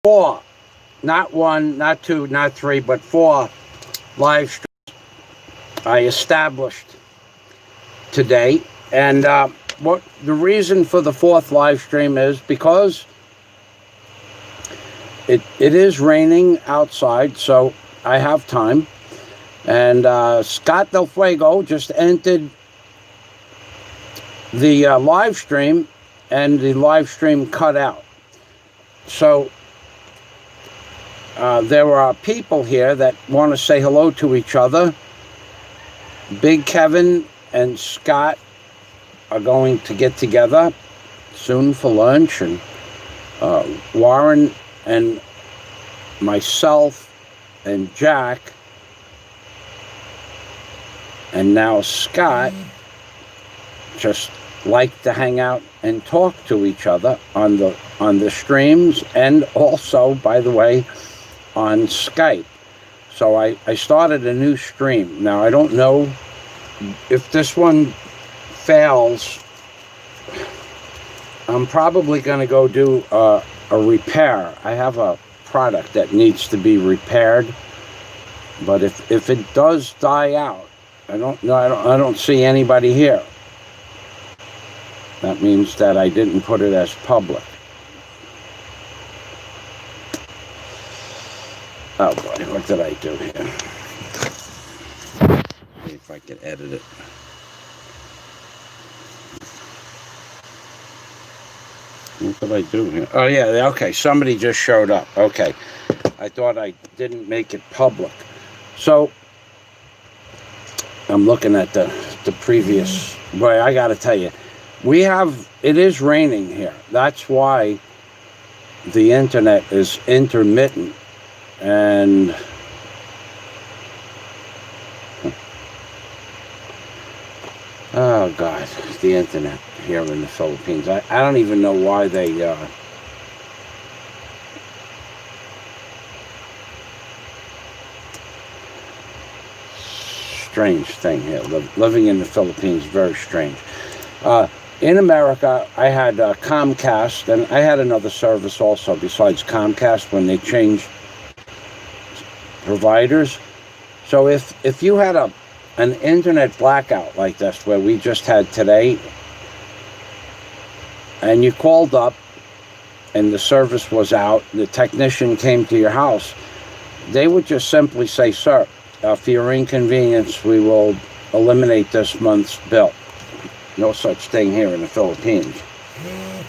4, not 1, not 2, not 3, but 4 live streams I established today. And what the reason for the 4th live stream is because it is raining outside, so I have time. And Scott DelFuego just entered the live stream, and the live stream cut out. So there are people here that want to say hello to each other. Big Kevin and Scott are going to get together soon for lunch, and Warren and myself and Jack and now Scott just like to hang out and talk to each other on the streams, and also, by the way, on Skype. So I started a new stream. Now I don't know if this one fails. I'm probably going to go do a repair. I have a product that needs to be repaired, but if it does die out, I don't see anybody here. That means that I didn't put it as public. Oh boy, what did I do here? See if I can edit it. What did I do here? Oh yeah, okay, somebody just showed up. Okay, I thought I didn't make it public. So, I'm looking at the previous, boy, I gotta tell you, it is raining here. That's why the internet is intermittent. And oh God, the internet here in the Philippines. I don't even know why they strange thing here. Living in the Philippines, very strange. In America, I had Comcast, and I had another service also besides Comcast when they changed providers. So if you had an internet blackout like this, where we just had today, and you called up and the service was out, the technician came to your house, they would just simply say, sir, for your inconvenience, we will eliminate this month's bill. No such thing here in the Philippines.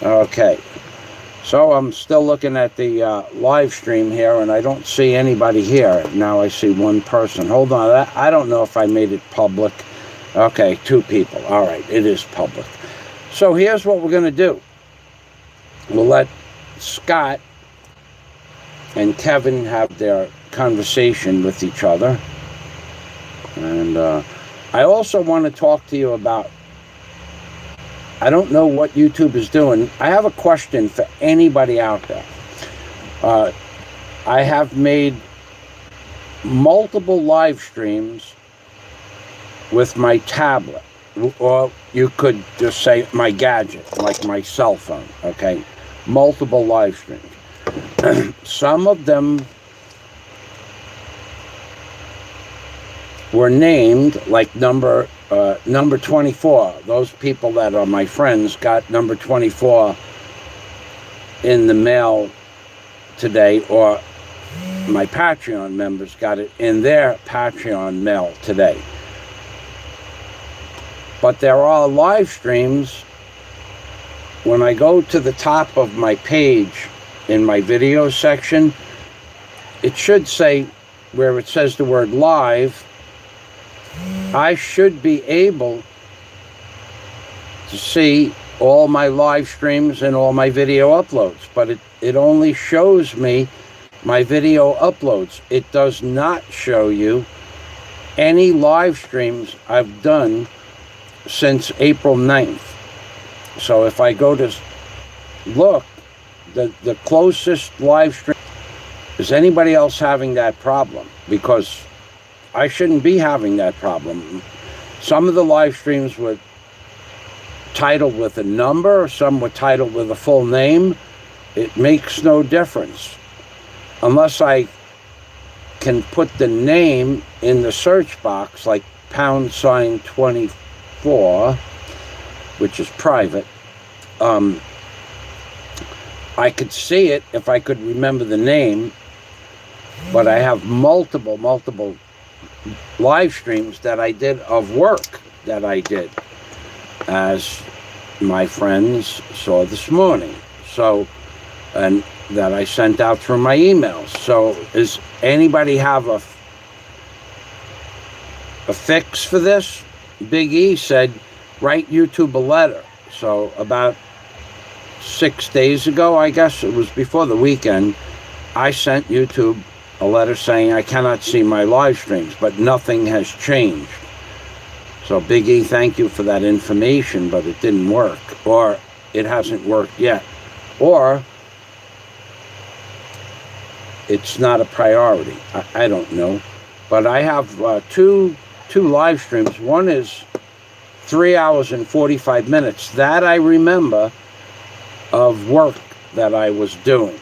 Okay. So I'm still looking at the live stream here, and I don't see anybody here. Now I see one person. Hold on. I don't know if I made it public. Okay, 2 people. All right, it is public. So here's what we're going to do. We'll let Scott and Kevin have their conversation with each other. And I also want to talk to you about, I don't know what YouTube is doing. I have a question for anybody out there. I have made multiple live streams with my tablet, or you could just say my gadget, like my cell phone, okay? Multiple live streams. Some of them were named, like number 24. Those people that are my friends got number 24 in the mail today, or my Patreon members got it in their Patreon mail today. But there are live streams. When I go to the top of my page in my video section, it should say, where it says the word live, I should be able to see all my live streams and all my video uploads, but it only shows me my video uploads. It does not show you any live streams I've done since April 9th. So if I go to look, the closest live stream, is anybody else having that problem? Because I shouldn't be having that problem. Some of the live streams were titled with a number, some were titled with a full name. It makes no difference. unless I can put the name in the search box, like #24, which is private, I could see it if I could remember the name, but I have multiple live streams that I did of work that I did, as my friends saw this morning. So, and that I sent out through my emails. So, does anybody have a fix for this? Big E said, write YouTube a letter. So, about 6 days ago, I guess it was before the weekend, I sent YouTube a letter saying I cannot see my live streams, but nothing has changed. So Big E, thank you for that information, but it didn't work, or it hasn't worked yet, or it's not a priority. I don't know, but I have two live streams. One is 3 hours and 45 minutes that I remember of work that I was doing,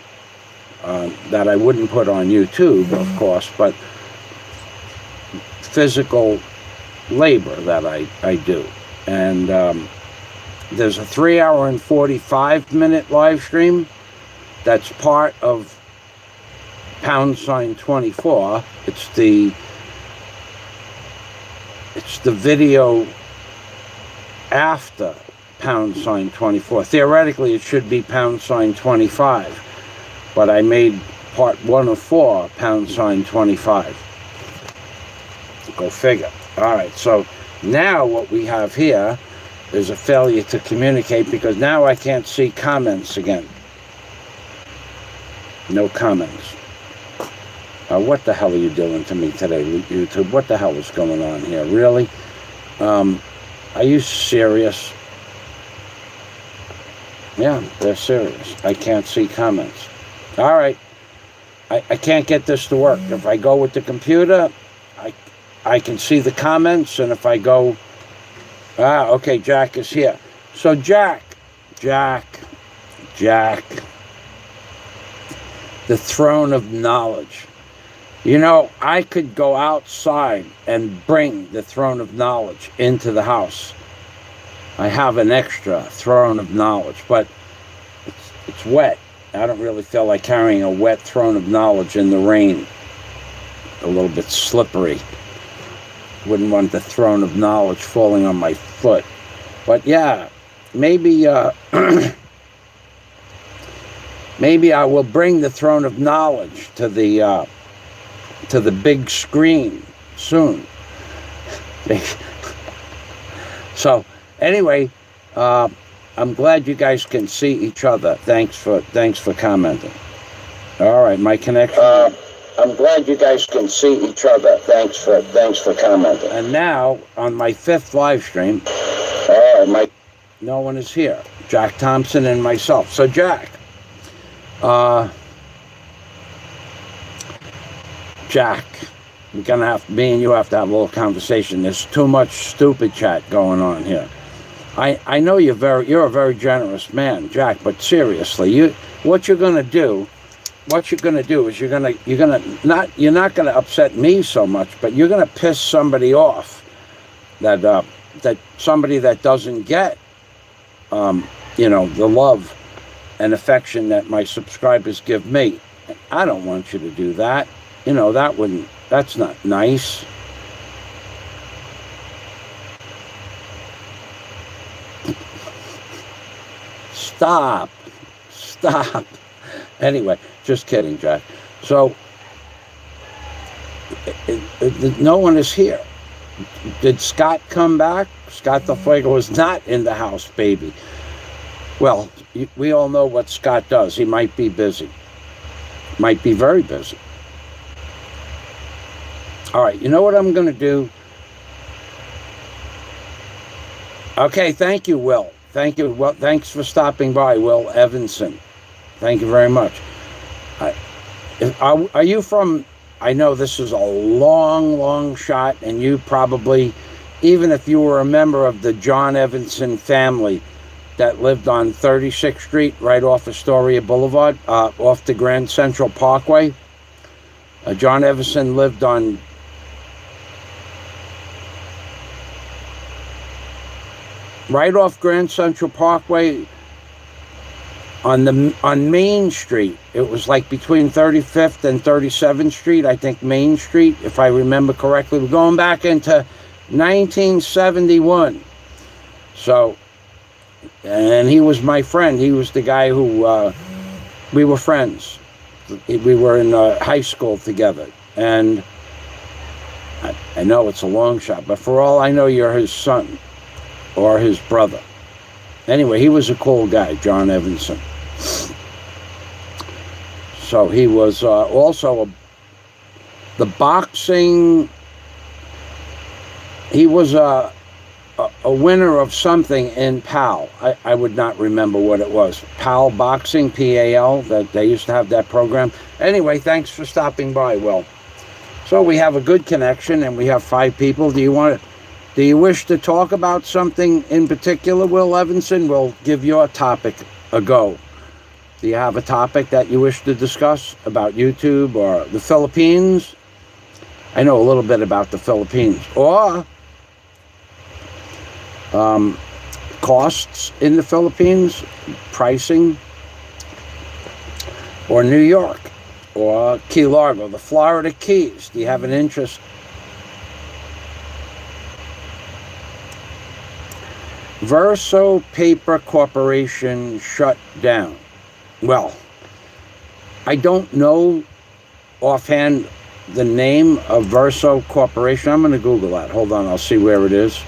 that I wouldn't put on YouTube, of course, but physical labor that I do. And there's a 3 hour and 45 minute live stream that's part of #24. It's the video after #24. Theoretically, it should be #25, but I made part 1 of 4 #25. Go figure. All right, so now what we have here is a failure to communicate, because now I can't see comments again. No comments. What the hell are you doing to me today, YouTube? What the hell is going on here? Really? Are you serious? Yeah, they're serious. I can't see comments. All right. I can't get this to work. If I go with the computer, I can see the comments, and if I go... okay, Jack is here. So Jack. The throne of knowledge. You know, I could go outside and bring the throne of knowledge into the house. I have an extra throne of knowledge, but it's wet. I don't really feel like carrying a wet throne of knowledge in the rain. A little bit slippery. Wouldn't want the throne of knowledge falling on my foot. But yeah, maybe maybe I will bring the throne of knowledge to the big screen soon. So anyway, I'm glad you guys can see each other. Thanks for commenting. All right, my connection. I'm glad you guys can see each other. Thanks for commenting. And now on my 5th live stream, no one is here. Jack Thompson and myself. So Jack, we're gonna have, me and you have to have a little conversation. There's too much stupid chat going on here. I know you're a very generous man, Jack, but seriously, what you're gonna do is you're not gonna upset me so much, but you're gonna piss somebody off, that somebody that doesn't get the love and affection that my subscribers give me. I don't want you to do that. That's not nice. Stop. Anyway, just kidding, Jack. So, no one is here. Did Scott come back? Scott DelFuego is not in the house, baby. Well, we all know what Scott does. He might be busy. Might be very busy. All right, you know what I'm going to do? Okay, thank you, Will. Thank you. Well, thanks for stopping by, Will Evanson. Thank you very much. Are you from... I know this is a long shot, and you probably, even if you were a member of the John Evanson family that lived on 36th Street, right off Astoria Boulevard, off the Grand Central Parkway, John Everson lived on right off Grand Central Parkway on Main Street. It was like between 35th and 37th Street, I think Main Street, if I remember correctly. We're going back into 1971. So, and he was my friend. He was the guy who, we were friends. We were in high school together. And I know it's a long shot, but for all I know, you're his son or his brother. Anyway, he was a cool guy, John Evanson. So he was also the boxing. He was a winner of something in PAL. I would not remember what it was. PAL Boxing, PAL, that they used to have that program. Anyway, thanks for stopping by, Will. So we have a good connection, and we have 5 people. Do you wish to talk about something in particular, Will Evanson? We'll give your topic a go. Do you have a topic that you wish to discuss about YouTube or the Philippines? I know a little bit about the Philippines. Or costs in the Philippines, pricing, or New York, or Key Largo, the Florida Keys. Do you have an interest? Verso Paper Corporation shut down. Well, I don't know offhand the name of Verso Corporation. I'm going to Google that. Hold on, I'll see where it is.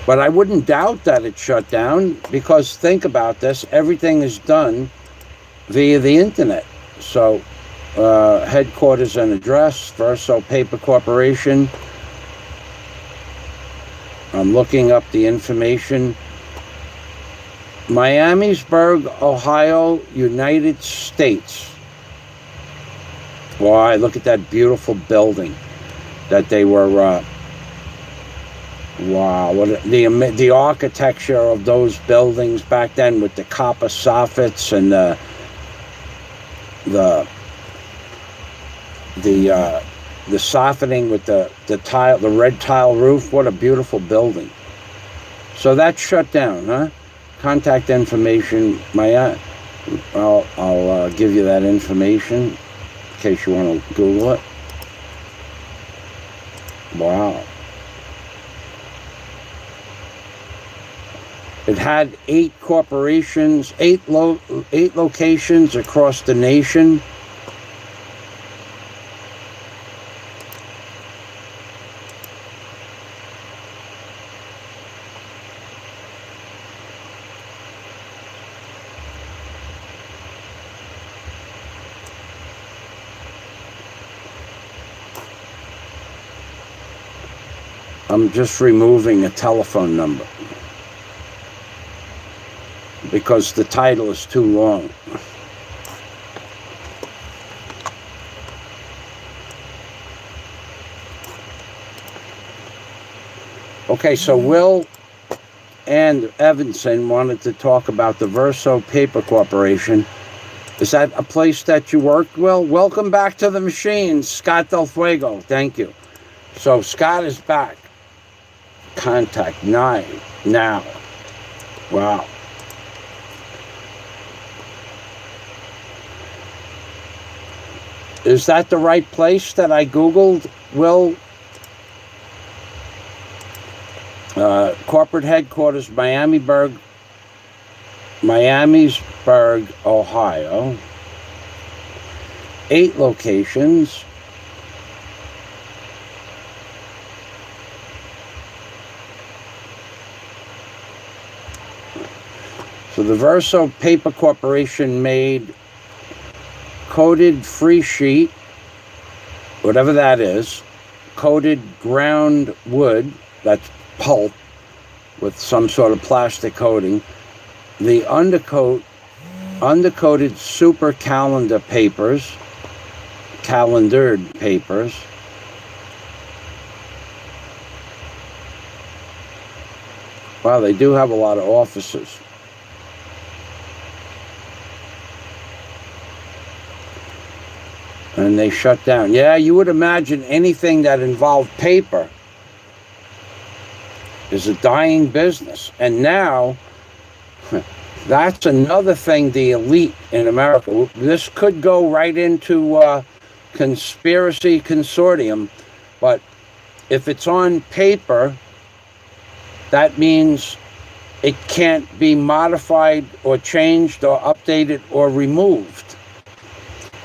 But I wouldn't doubt that it shut down, because think about this, everything is done via the internet. So headquarters and address, Verso Paper Corporation. I'm looking up the information. Miamisburg, Ohio, United States. Why, look at that beautiful building that they were, wow, what the architecture of those buildings back then with the copper soffits and the softening with the tile, the red tile roof. What a beautiful building. So that shut down, huh? Contact information. I'll give you that information in case you want to Google it. Wow. It had 8 corporations, 8 locations across the nation. I'm just removing a telephone number because the title is too long. Okay, so Will and Evanson wanted to talk about the Verso Paper Corporation. Is that a place that you worked, Will? Welcome back to the machine, Scott DelFuego. Thank you. So Scott is back. Contact 9 now. Wow. Is that the right place that I Googled, Will? Corporate headquarters, Miamisburg, Ohio. 8 locations. So the Verso Paper Corporation made coated free sheet, whatever that is, coated ground wood, that's pulp, with some sort of plastic coating, the undercoated super calendared papers. Wow, they do have a lot of offices. And they shut down. Yeah, you would imagine anything that involved paper is a dying business. And now, that's another thing the elite in America, this could go right into conspiracy consortium, but if it's on paper, that means it can't be modified or changed or updated or removed.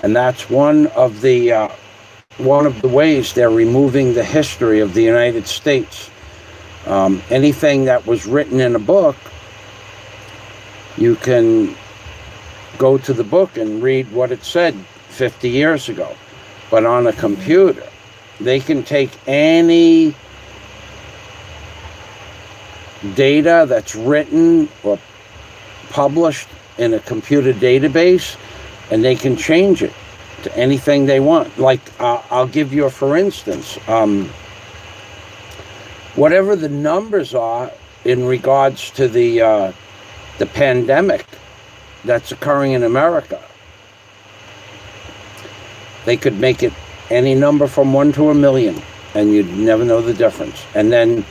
And that's one of the ways they're removing the history of the United States. Anything that was written in a book, you can go to the book and read what it said 50 years ago. But on a computer, they can take any data that's written or published in a computer database, and they can change it to anything they want. Like, I'll give you a for instance. Whatever the numbers are in regards to the pandemic that's occurring in America, they could make it any number from 1 to 1 million, and you'd never know the difference. And then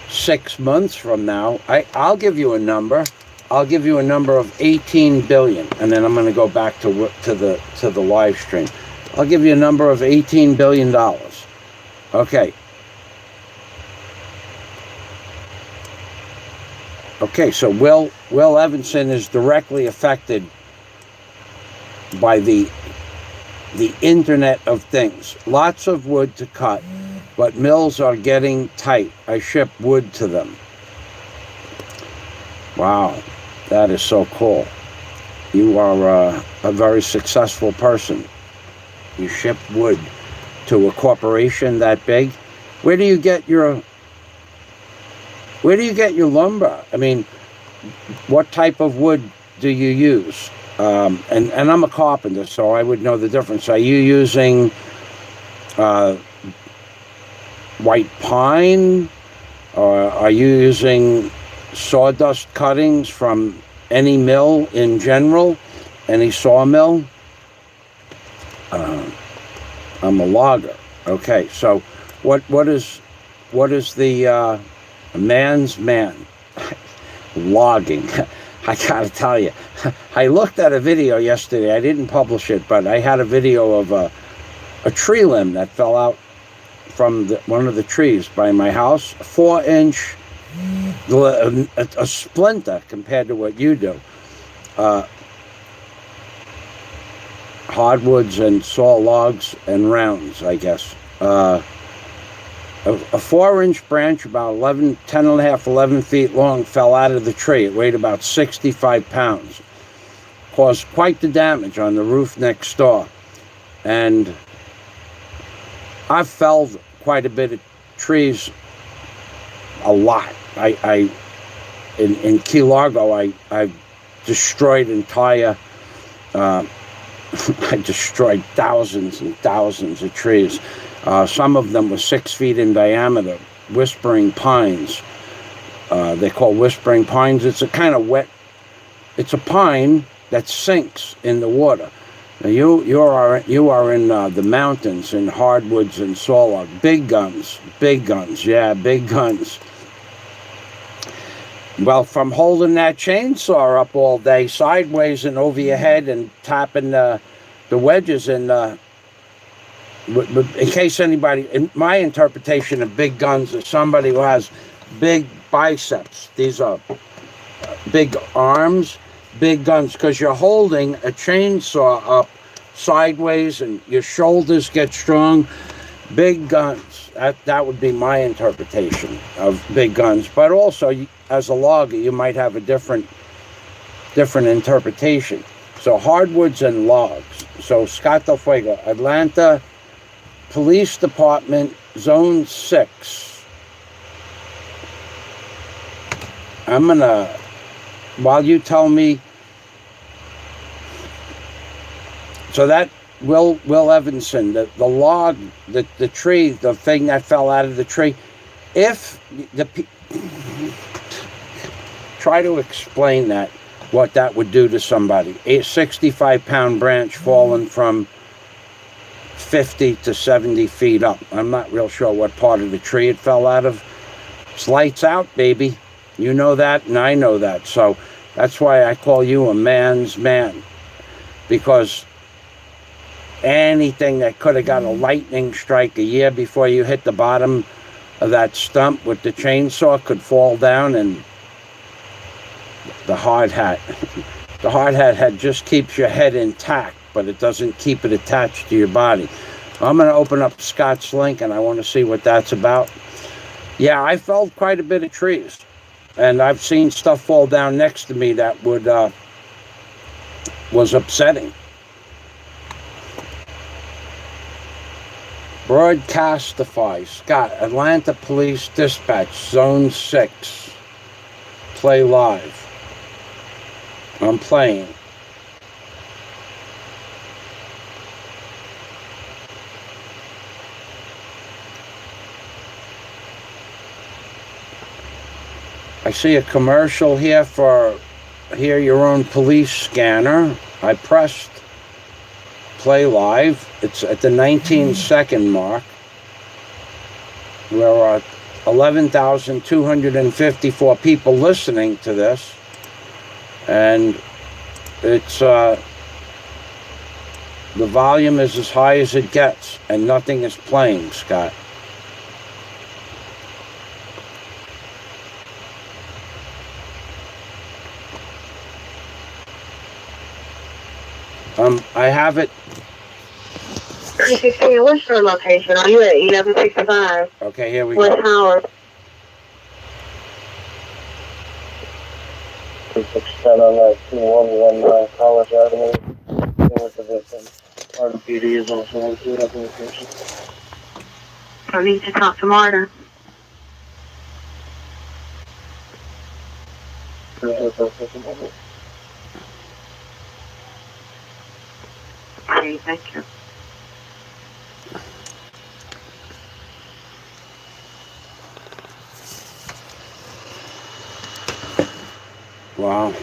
6 months from now, I'll give you a number. I'll give you a number of 18 billion, and then I'm going to go back to the live stream. I'll give you a number of $18 billion. Okay. Okay, so Will Evanson is directly affected by the Internet of Things. Lots of wood to cut, but mills are getting tight. I ship wood to them. Wow, that is so cool. You are a very successful person. You ship wood to a corporation that big. Where do you get your lumber? I mean, what type of wood do you use? And I'm a carpenter, so I would know the difference. Are you using white pine, or are you using sawdust cuttings from any mill in general, any sawmill? I'm a logger. Okay, so what is the man's man? Logging. I gotta tell you, I looked at a video yesterday. I didn't publish it, but I had a video of a tree limb that fell out from one of the trees by my house. 4-inch, a splinter compared to what you do. Hardwoods and saw logs and rounds, I guess. A 4-inch branch, about 10 and a half, 11 feet long, fell out of the tree. It weighed about 65 pounds. Caused quite the damage on the roof next door. And I've felled quite a bit of trees, a lot. In Key Largo, I destroyed entire, I destroyed thousands and thousands of trees. Some of them were 6 feet in diameter, whispering pines. They call whispering pines. It's a kind of wet, it's a pine that sinks in the water. Now you are in the mountains, in hardwoods and sawlog. Big guns, yeah, big guns. Well, from holding that chainsaw up all day, sideways and over your head, and tapping the wedges in case anybody, in my interpretation of big guns is somebody who has big biceps. These are big arms, big guns, because you're holding a chainsaw up sideways and your shoulders get strong. Big guns. That would be my interpretation of big guns. But also, as a logger, you might have a different interpretation. So hardwoods and logs. So Scott DelFuego, Atlanta Police Department, Zone 6. I'm gonna, while you tell me, so that Will Evanson, the log, the tree, the thing that fell out of the tree, if try to explain that, what that would do to somebody. A 65-pound branch fallen from 50 to 70 feet up. I'm not real sure what part of the tree it fell out of. It's lights out, baby. You know that, and I know that. So that's why I call you a man's man. Because anything that could have got a lightning strike a year before you hit the bottom of that stump with the chainsaw could fall down, and the hard hat. The hard hat just keeps your head intact, but it doesn't keep it attached to your body. I'm going to open up Scott's link, and I want to see what that's about. Yeah, I felled quite a bit of trees, and I've seen stuff fall down next to me that was upsetting. Broadcastify. Scott, Atlanta Police Dispatch, Zone 6. Play live. I'm playing. I see a commercial here for Hear Your Own Police Scanner. I pressed play live. It's at the 19-second mark. There are 11,254 people listening to this. And it's the volume is as high as it gets, and nothing is playing, Scott. I have it. 316, what's your location? Are you at 1165? Okay, here we West go. Howard. 267 on that 2119 College Avenue. With the victim. RPD is also on food application. I need to talk to Marta. Okay, thank you. Wow.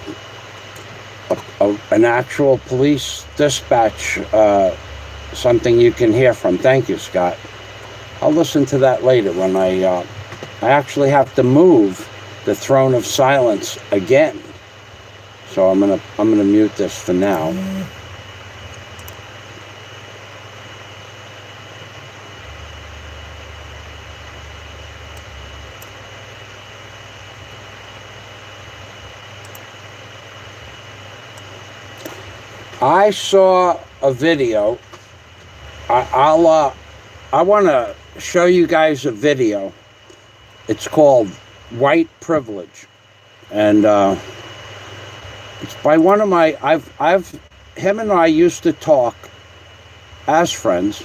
An actual police dispatch, something you can hear from. Thank you, Scott. I'll listen to that later when I actually have to move the throne of silence again. So I'm gonna mute this for now. I saw a video. I want to show you guys a video. It's called White Privilege, and it's by one of my. Him and I used to talk as friends,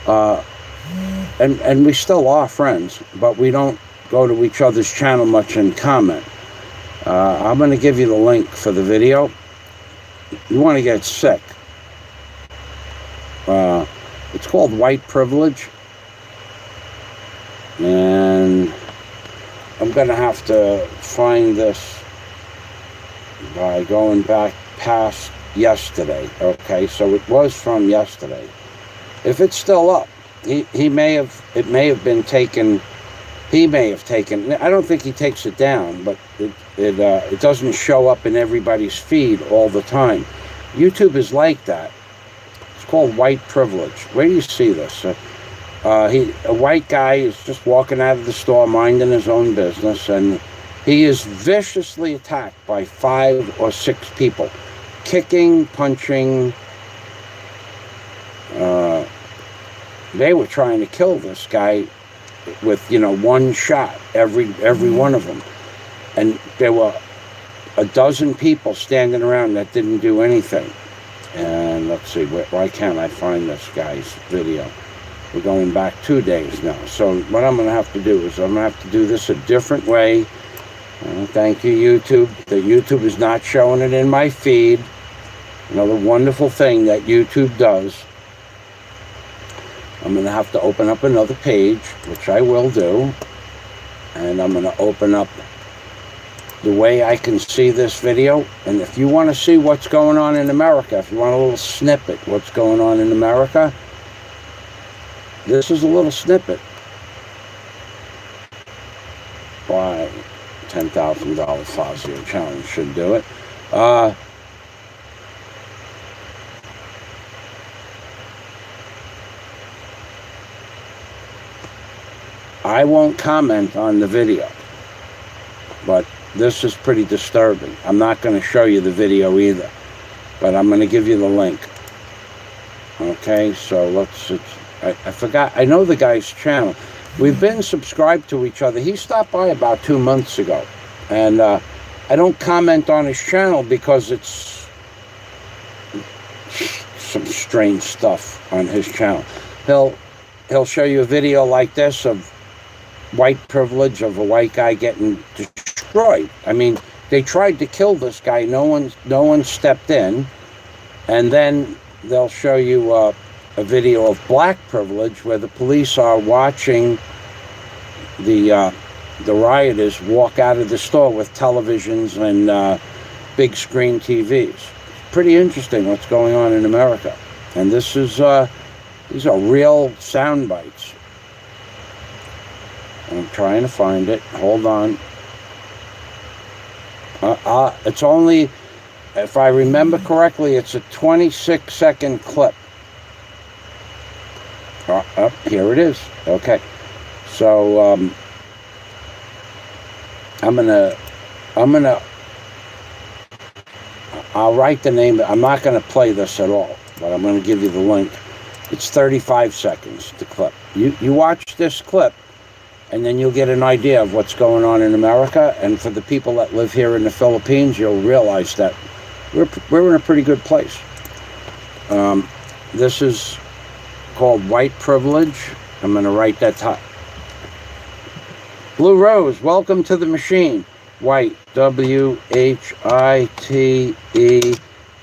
and we still are friends, but we don't go to each other's channel much and comment. I'm going to give you the link for the video. You want to get sick. It's called White Privilege. And I'm going to have to find this by going back past yesterday. Okay, so it was from yesterday. If it's still up, it may have been taken. He may have taken. I don't think he takes it down, but it doesn't show up in everybody's feed all the time. YouTube is like that. It's called White Privilege. Where do you see this? A white guy is just walking out of the store, minding his own business, and he is viciously attacked by 5 or 6 people, kicking, punching. They were trying to kill this guy with, one shot, every one of them. And there were a dozen people standing around that didn't do anything. And let's see, why can't I find this guy's video? We're going back 2 days now. So what I'm going to have to do is I'm going to have to do this a different way. Thank you, YouTube. The YouTube is not showing it in my feed. Another wonderful thing that YouTube does. I'm going to have to open up another page, which I will do. And I'm going to open up the way I can see this video. And if you want to see what's going on in America, if you want a little snippet what's going on in America, this is a little snippet. Why $10,000 Fazio challenge should do it. I won't comment on the video, but this is pretty disturbing. I'm not going to show you the video either, but I'm going to give you the link. Okay, so I forgot. I know the guy's channel. We've been subscribed to each other. He stopped by about 2 months ago, and I don't comment on his channel because it's some strange stuff on his channel. He'll show you a video like this of white privilege, of a white guy getting destroyed. I mean, they tried to kill this guy. No one stepped in. And then they'll show you a video of black privilege where the police are watching the rioters walk out of the store with televisions and big screen TVs. Pretty interesting what's going on in America. And this is these are real sound bites. I'm trying to find it. Hold on. It's only, if I remember correctly, it's a 26-second clip. Here it is. Okay. So I'll write the name. I'm not going to play this at all, but I'm going to give you the link. It's 35 seconds, the clip. You watch this clip, and then you'll get an idea of what's going on in America. And for the people that live here in the Philippines, you'll realize that we're in a pretty good place. This is called white privilege. I'm going to write that top. Blue Rose, welcome to the machine. White, W-H-I-T-E,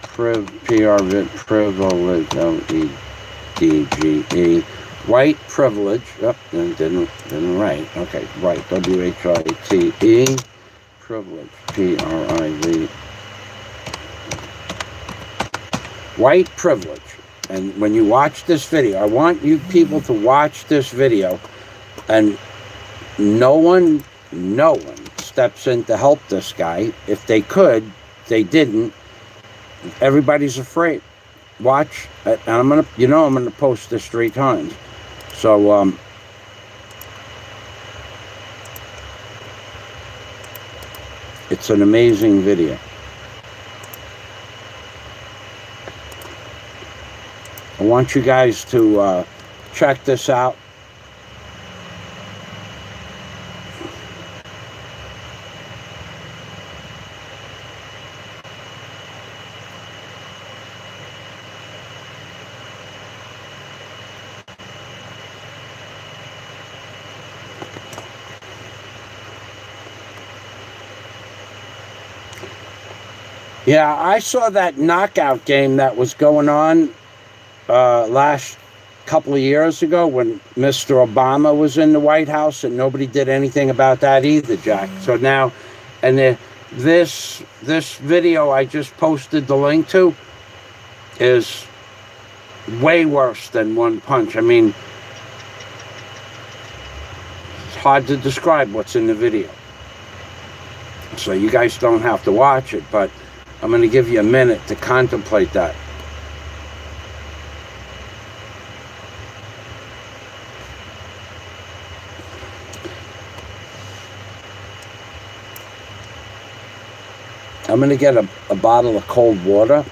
privilege, L-E-D-G-E. White privilege. Oh, didn't write. Okay, white. W-H-I-T-E. Privilege. P-R-I-V. White privilege. And when you watch this video, I want you people to watch this video, and no one steps in to help this guy. If they could, they didn't. Everybody's afraid. Watch, and I'm gonna post this 3 times. So, it's an amazing video. I want you guys to check this out. Yeah, I saw that knockout game that was going on last couple of years ago when Mr. Obama was in the White House, and nobody did anything about that either, Jack. So now, and this video I just posted the link to is way worse than One Punch. I mean, it's hard to describe what's in the video. So you guys don't have to watch it, but I'm going to give you a minute to contemplate that. I'm going to get a bottle of cold water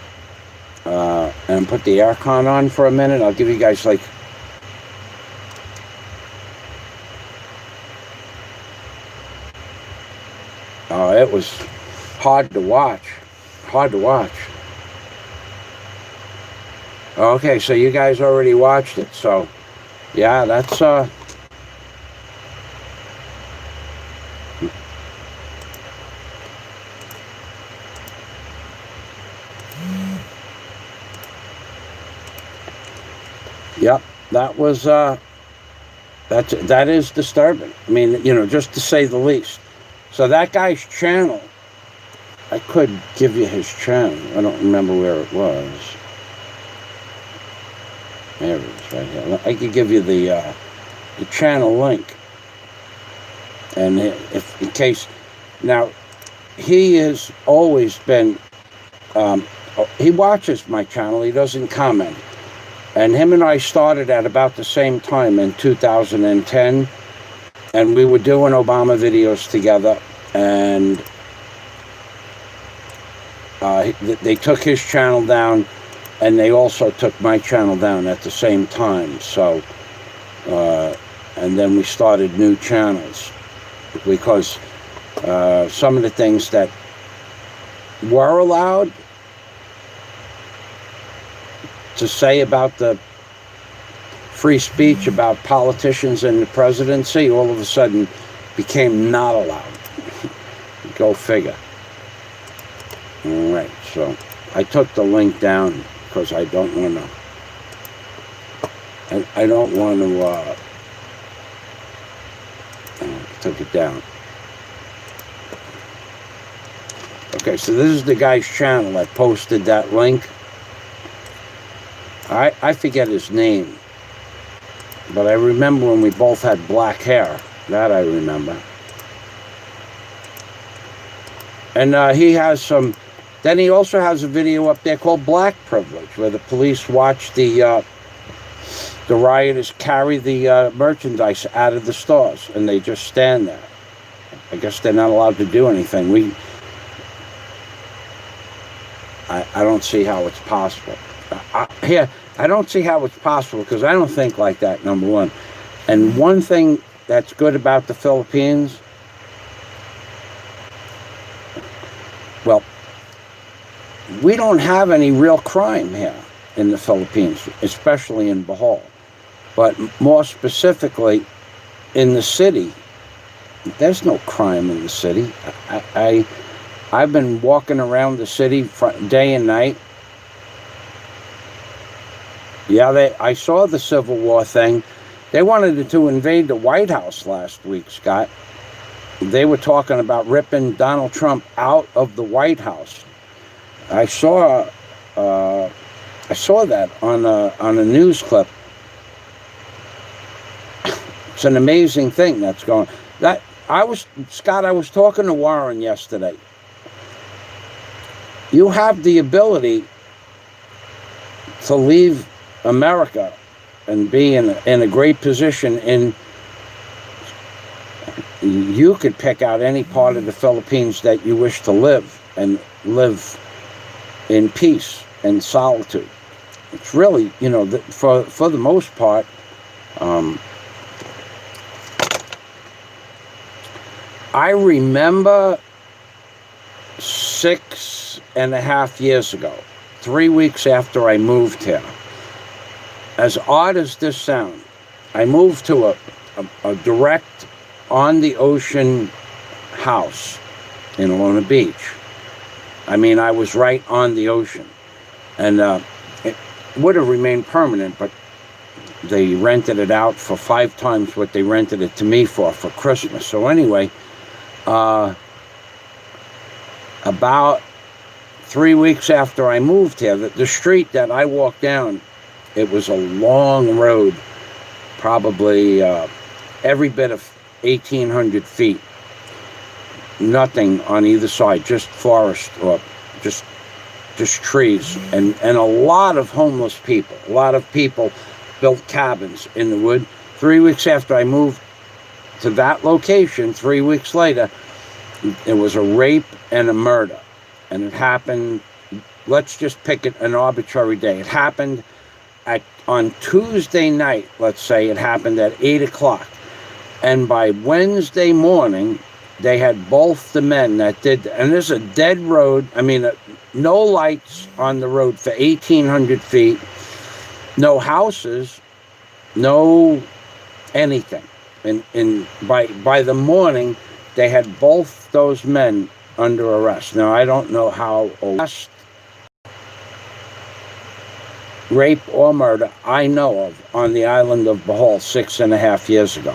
and put the aircon on for a minute. I'll give you guys like... Oh, it was hard to watch. Hard to watch. Okay, so you guys already watched it. So, yeah, that's... Yep, that was, that is disturbing. I mean, just to say the least. So that guy's channel I could give you his channel. I don't remember where it was. There it is, right here. I could give you the channel link. And if in case, now, he has always been, he watches my channel, he doesn't comment. And him and I started at about the same time in 2010, and we were doing Obama videos together, and they took his channel down, and they also took my channel down at the same time. So, and then we started new channels, because some of the things that were allowed to say about the free speech about politicians and the presidency all of a sudden became not allowed. Go figure. All right, so I took the link down because I don't want to. I don't want to. Took it down. Okay, so this is the guy's channel. I posted that link. I forget his name, but I remember when we both had black hair. That I remember. And he has some. Then he also has a video up there called Black Privilege, where the police watch the rioters carry the merchandise out of the stores, and they just stand there. I guess they're not allowed to do anything. I don't see how it's possible. I don't see how it's possible, because I don't think like that, number one. And one thing that's good about the Philippines, well, we don't have any real crime here in the Philippines, especially in Bohol. But more specifically, in the city, there's no crime in the city. I've been walking around the city day and night. Yeah, I saw the Civil War thing. They wanted to invade the White House last week, Scott. They were talking about ripping Donald Trump out of the White House. I saw that on a news clip. It's an amazing thing that's going. Scott, I was talking to Warren yesterday. You have the ability to leave America and be in a great position you could pick out any part of the Philippines that you wish to live, and live in peace and solitude. It's really, for the most part, I remember 6.5 years ago, 3 weeks after I moved here. As odd as this sounds, I moved to a direct on-the-ocean house in Alona Beach. I mean, I was right on the ocean. And it would have remained permanent, but they rented it out for 5 times what they rented it to me for Christmas. So anyway, about 3 weeks after I moved here, the street that I walked down, it was a long road, probably every bit of 1,800 feet. Nothing on either side, just forest or just trees, and a lot of homeless people. A lot of people built cabins in the wood. 3 weeks after I moved to that location, 3 weeks later, it was a rape and a murder. And it happened, let's just pick an arbitrary day. It happened on Tuesday night, let's say. It happened at 8 o'clock. And by Wednesday morning, they had both the men that did, and there's a dead road. I mean, no lights on the road for 1,800 feet, no houses, no anything. And by the morning, they had both those men under arrest. Now, I don't know how arrest, rape, or murder I know of on the island of Bohol 6.5 years ago.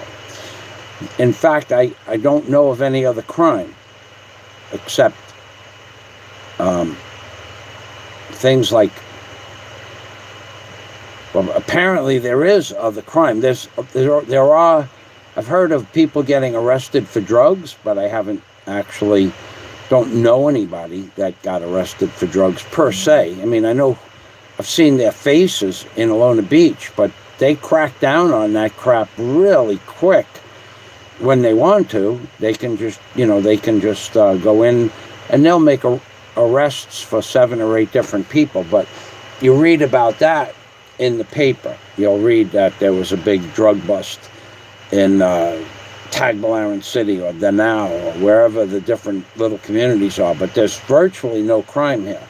In fact, I don't know of any other crime except things like, well, apparently there is other crime. There are, I've heard of people getting arrested for drugs, but I don't know anybody that got arrested for drugs per se. I mean, I know I've seen their faces in Alona Beach, but they crack down on that crap really quick when they want to. They can just, go in and they'll make arrests for 7 or 8 different people. But you read about that in the paper. You'll read that there was a big drug bust in Tagbilaran City or Danao or wherever the different little communities are, but there's virtually no crime here.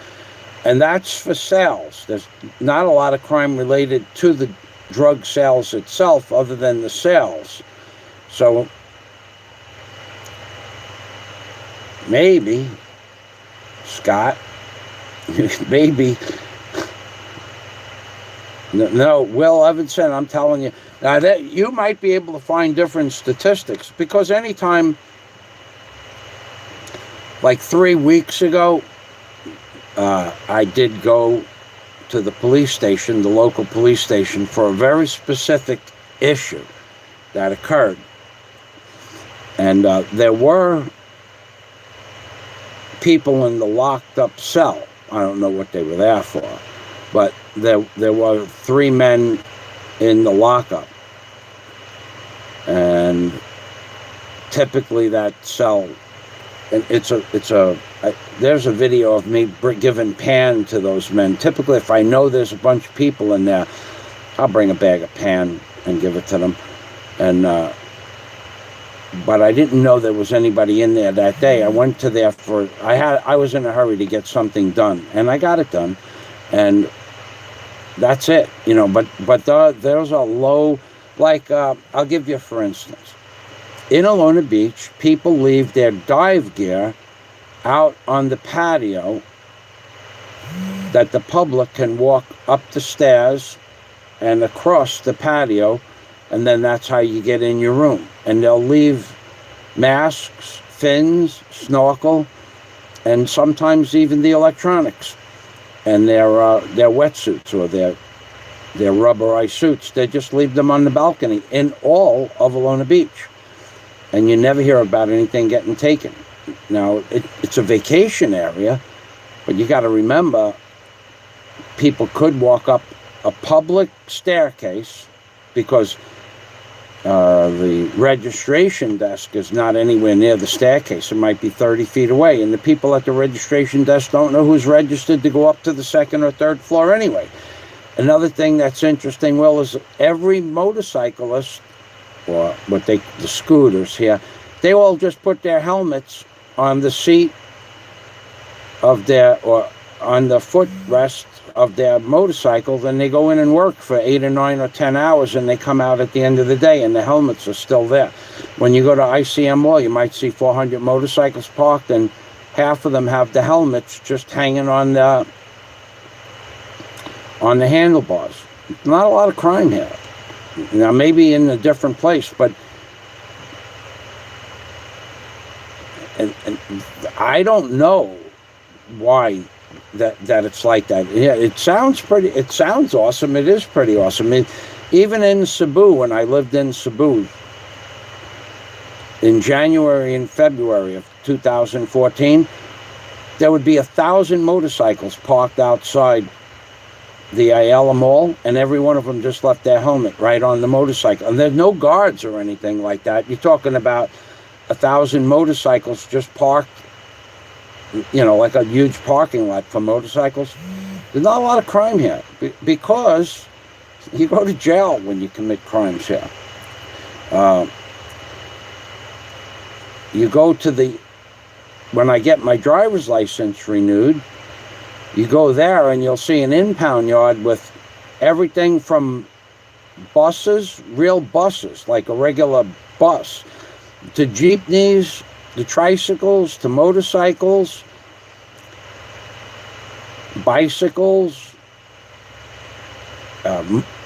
And that's for sales. There's not a lot of crime related to the drug sales itself other than the sales. So maybe, Scott, maybe, no, Will Evanson, I'm telling you, now that you might be able to find different statistics, because anytime, like 3 weeks ago, I did go to the police station, the local police station, for a very specific issue that occurred. And there were people in the locked up cell. I don't know what they were there for, but there were 3 men in the lockup. And typically that cell, and there's a video of me giving pan to those men. Typically, if I know there's a bunch of people in there, I'll bring a bag of pan and give it to them. And but I didn't know there was anybody in there that day. I went to there I was in a hurry to get something done, and I got it done, and that's it. But there's a low, like I'll give you for instance. In Alona Beach, people leave their dive gear out on the patio that the public can walk up the stairs and across the patio, and then that's how you get in your room. And they'll leave masks, fins, snorkel, and sometimes even the electronics, and their wetsuits or their rubberized suits. They just leave them on the balcony in all of Alona Beach. And you never hear about anything getting taken. Now, it's a vacation area, but you got to remember, people could walk up a public staircase because the registration desk is not anywhere near the staircase. It might be 30 feet away, and the people at the registration desk don't know who's registered to go up to the 2nd or 3rd floor anyway. Another thing that's interesting, Will, is every motorcyclist, or the scooters here, they all just put their helmets on the seat of or on the footrest of their motorcycle. Then they go in and work for 8 or 9 or 10 hours, and they come out at the end of the day, and the helmets are still there. When you go to ICM Mall, you might see 400 motorcycles parked, and half of them have the helmets just hanging on the handlebars. Not a lot of crime here. Now, maybe in a different place, but and I don't know why that it's like that. Yeah, it sounds awesome. It is pretty awesome. Even in Cebu, when I lived in Cebu, in January and February of 2014, there would be 1,000 motorcycles parked outside the Ayala Mall, and every one of them just left their helmet right on the motorcycle. And there's no guards or anything like that. You're talking about 1,000 motorcycles just parked, like a huge parking lot for motorcycles. There's not a lot of crime here because you go to jail when you commit crimes here. You go to when I get my driver's license renewed, you go there and you'll see an impound yard with everything from buses, real buses, like a regular bus, to jeepneys, to tricycles, to motorcycles, bicycles,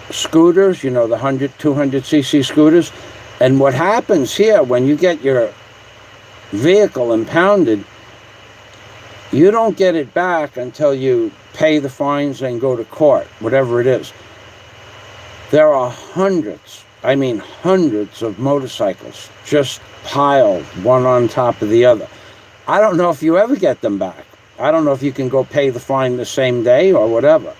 scooters, the 100, 200cc scooters. And what happens here when you get your vehicle impounded, You don't get it back until you pay the fines and go to court, whatever it is. There are hundreds of motorcycles just piled one on top of the other. I don't know if you ever get them back. I don't know if you can go pay the fine the same day or whatever.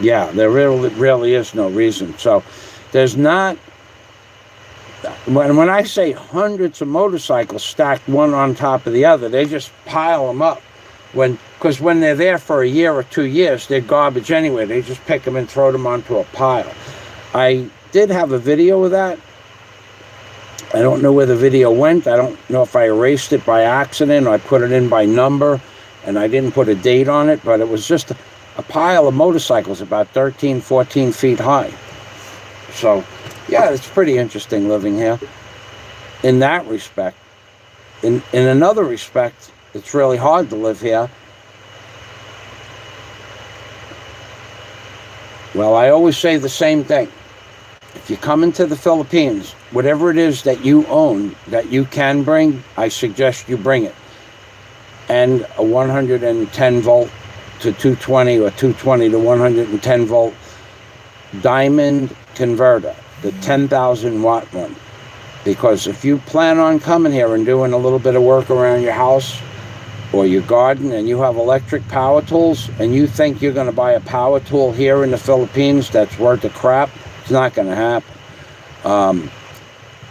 Yeah, there really is no reason. So there's not, when I say hundreds of motorcycles stacked one on top of the other, they just pile them up. Because when they're there for a year or 2 years, they're garbage anyway. They just pick them and throw them onto a pile. I did have a video of that. I don't know where the video went. I don't know if I erased it by accident or I put it in by number and I didn't put a date on it, but it was just a pile of motorcycles about 13, 14 feet high. So, yeah, it's pretty interesting living here in that respect. In another respect, it's really hard to live here. Well, I always say the same thing. If you come into the Philippines, whatever it is that you own that you can bring, I suggest you bring it. And a 110 volt to 220 or 220 to 110 volt diamond converter, the 10,000 watt one. Because if you plan on coming here and doing a little bit of work around your house or your garden and you have electric power tools and you think you're going to buy a power tool here in the Philippines that's worth a crap, it's not going to happen.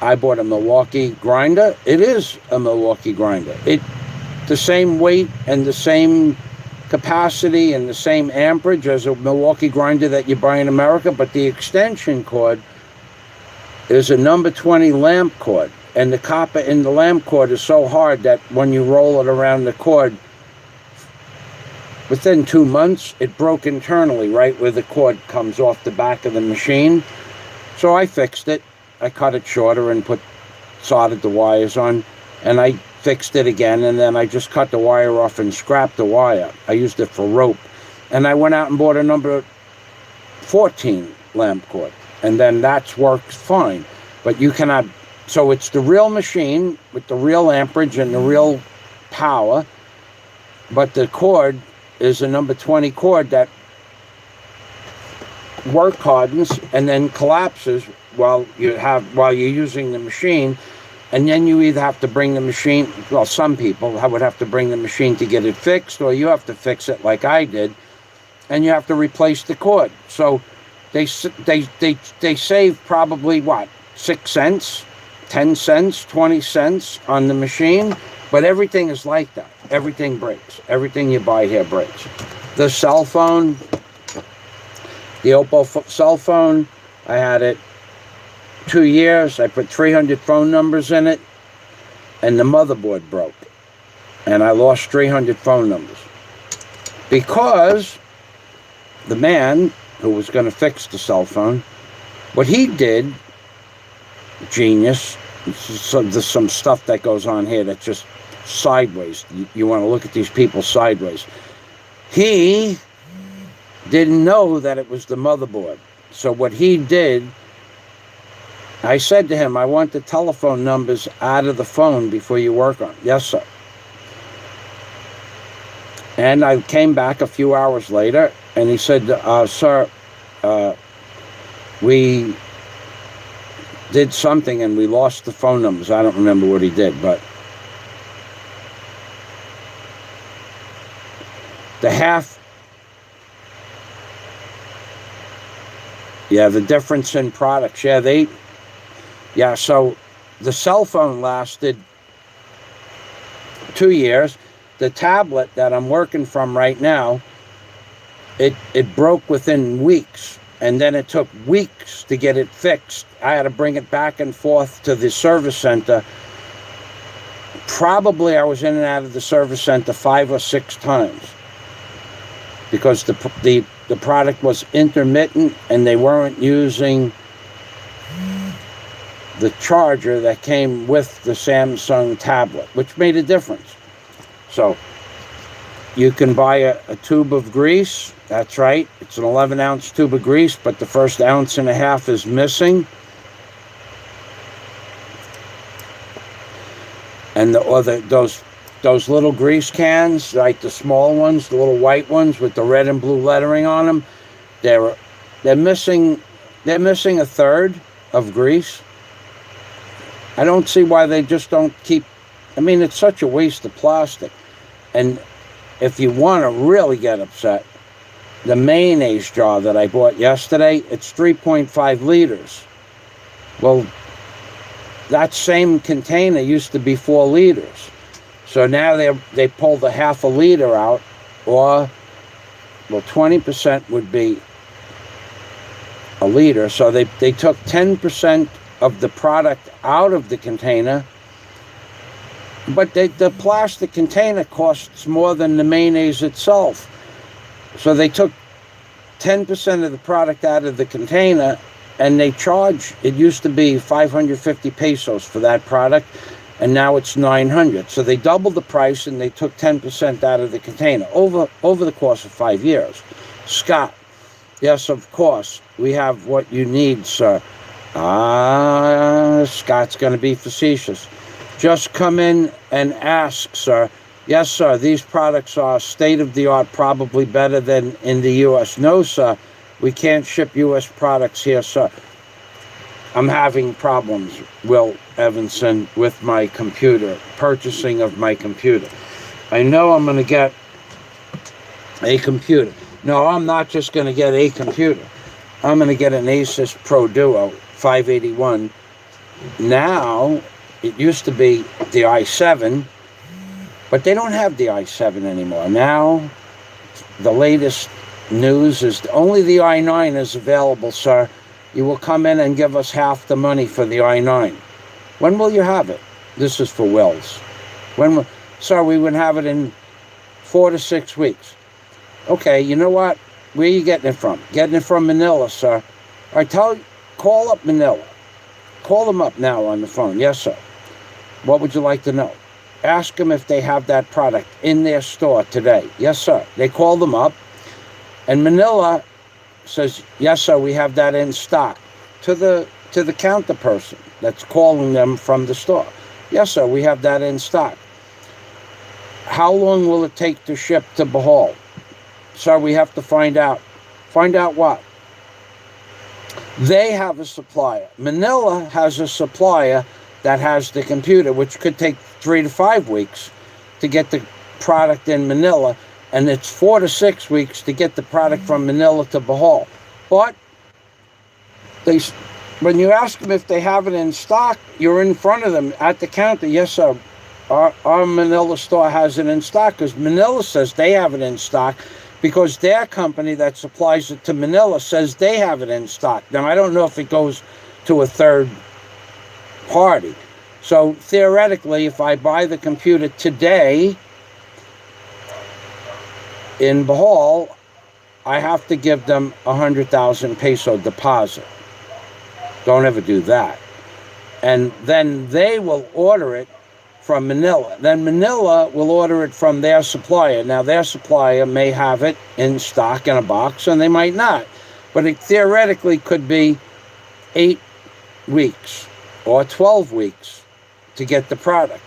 I bought a Milwaukee grinder. It is a Milwaukee grinder. The same weight and the same capacity and the same amperage as a Milwaukee grinder that you buy in America, but the extension cord is a number 20 lamp cord, and the copper in the lamp cord is so hard that when you roll it around the cord, within 2 months, it broke internally right where the cord comes off the back of the machine. So I fixed it. I cut it shorter and soldered the wires on, and I fixed it again, and then I just cut the wire off and scrapped the wire. I used it for rope. And I went out and bought a number 14 lamp cord, and then that's worked fine. But you cannot, so it's the real machine with the real amperage and the real power, but the cord is a number 20 cord that work hardens and then collapses while you're using the machine, and then you either have to bring the machine, well, some people would have to bring the machine to get it fixed, or you have to fix it like I did, and you have to replace the cord. So they save probably what, 6 cents, 10 cents, 20 cents on the machine, but everything is like that. Everything breaks. Everything you buy here breaks. The cell phone, the Oppo cell phone, I had it 2 years. I put 300 phone numbers in it, and the motherboard broke. And I lost 300 phone numbers. Because the man who was going to fix the cell phone, what he did, genius, there's some stuff that goes on here that's just sideways. You want to look at these people sideways. He didn't know that it was the motherboard. So what he did, I said to him, I want the telephone numbers out of the phone before you work on it. Yes, sir. And I came back a few hours later, and he said, sir, we did something and we lost the phone numbers. I don't remember what he did, but the difference in products. So the cell phone lasted 2 years. The tablet that I'm working from right now, it broke within weeks, and then it took weeks to get it fixed. I had to bring it back and forth to the service center. Probably I was in and out of the service center 5 or 6 times because the product was intermittent and they weren't using the charger that came with the Samsung tablet, which made a difference. So you can buy a tube of grease. That's right. It's an 11-ounce tube of grease, but the first 1.5 ounces is missing. And those those little grease cans, like the small ones, the little white ones with the red and blue lettering on them, they're missing a third of grease. I don't see why they just don't keep. I mean, it's such a waste of plastic. And if you want to really get upset, the mayonnaise jar that I bought yesterday, it's 3.5 liters. Well, that same container used to be 4 liters. So now they pulled a half a liter out, or, well, 20% would be a liter. So they took 10% of the product out of the container, but the plastic container costs more than the mayonnaise itself. So they took 10% of the product out of the container, and they charge, it used to be 550 pesos for that product, and now it's 900. So they doubled the price, and they took 10% out of the container over the course of 5 years. Scott, yes, of course, we have what you need, sir. Scott's going to be facetious. Just come in and ask, sir. Yes, sir, these products are state-of-the-art, probably better than in the U.S. No, sir, we can't ship U.S. products here, sir. I'm having problems, Will Evanson, with my computer, purchasing of my computer. I know I'm going to get a computer. No, I'm not just going to get a computer. I'm going to get an Asus Pro Duo 581. Now, it used to be the i7, but they don't have the i7 anymore. Now, the latest news is only the i9 is available, sir. You will come in and give us half the money for the i9. When will you have it? This is for Wills. Sir, we would have it in 4 to 6 weeks. Okay, you know what? Where are you getting it from? Getting it from Manila, sir. All right, call up Manila. Call them up now on the phone. Yes, sir. What would you like to know? Ask them if they have that product in their store today. Yes, sir. They call them up, and Manila says, yes, sir, we have that in stock. To the counter person that's calling them from the store. Yes, sir, we have that in stock. How long will it take to ship to Bohol? Sir, we have to find out. Find out what? They have a supplier. Manila has a supplier that has the computer, which could take 3 to 5 weeks to get the product in Manila, and it's 4 to 6 weeks to get the product from Manila to Bohol. But when you ask them if they have it in stock, you're in front of them at the counter. Yes, sir, our Manila store has it in stock, because Manila says they have it in stock, because their company that supplies it to Manila says they have it in stock. Now, I don't know if it goes to a third party. So theoretically, if I buy the computer today in Bohol, I have to give them 100,000 peso deposit. Don't ever do that. And then they will order it from Manila. Then Manila will order it from their supplier. Now, their supplier may have it in stock in a box, and they might not. But it theoretically could be 8 weeks or 12 weeks to get the product.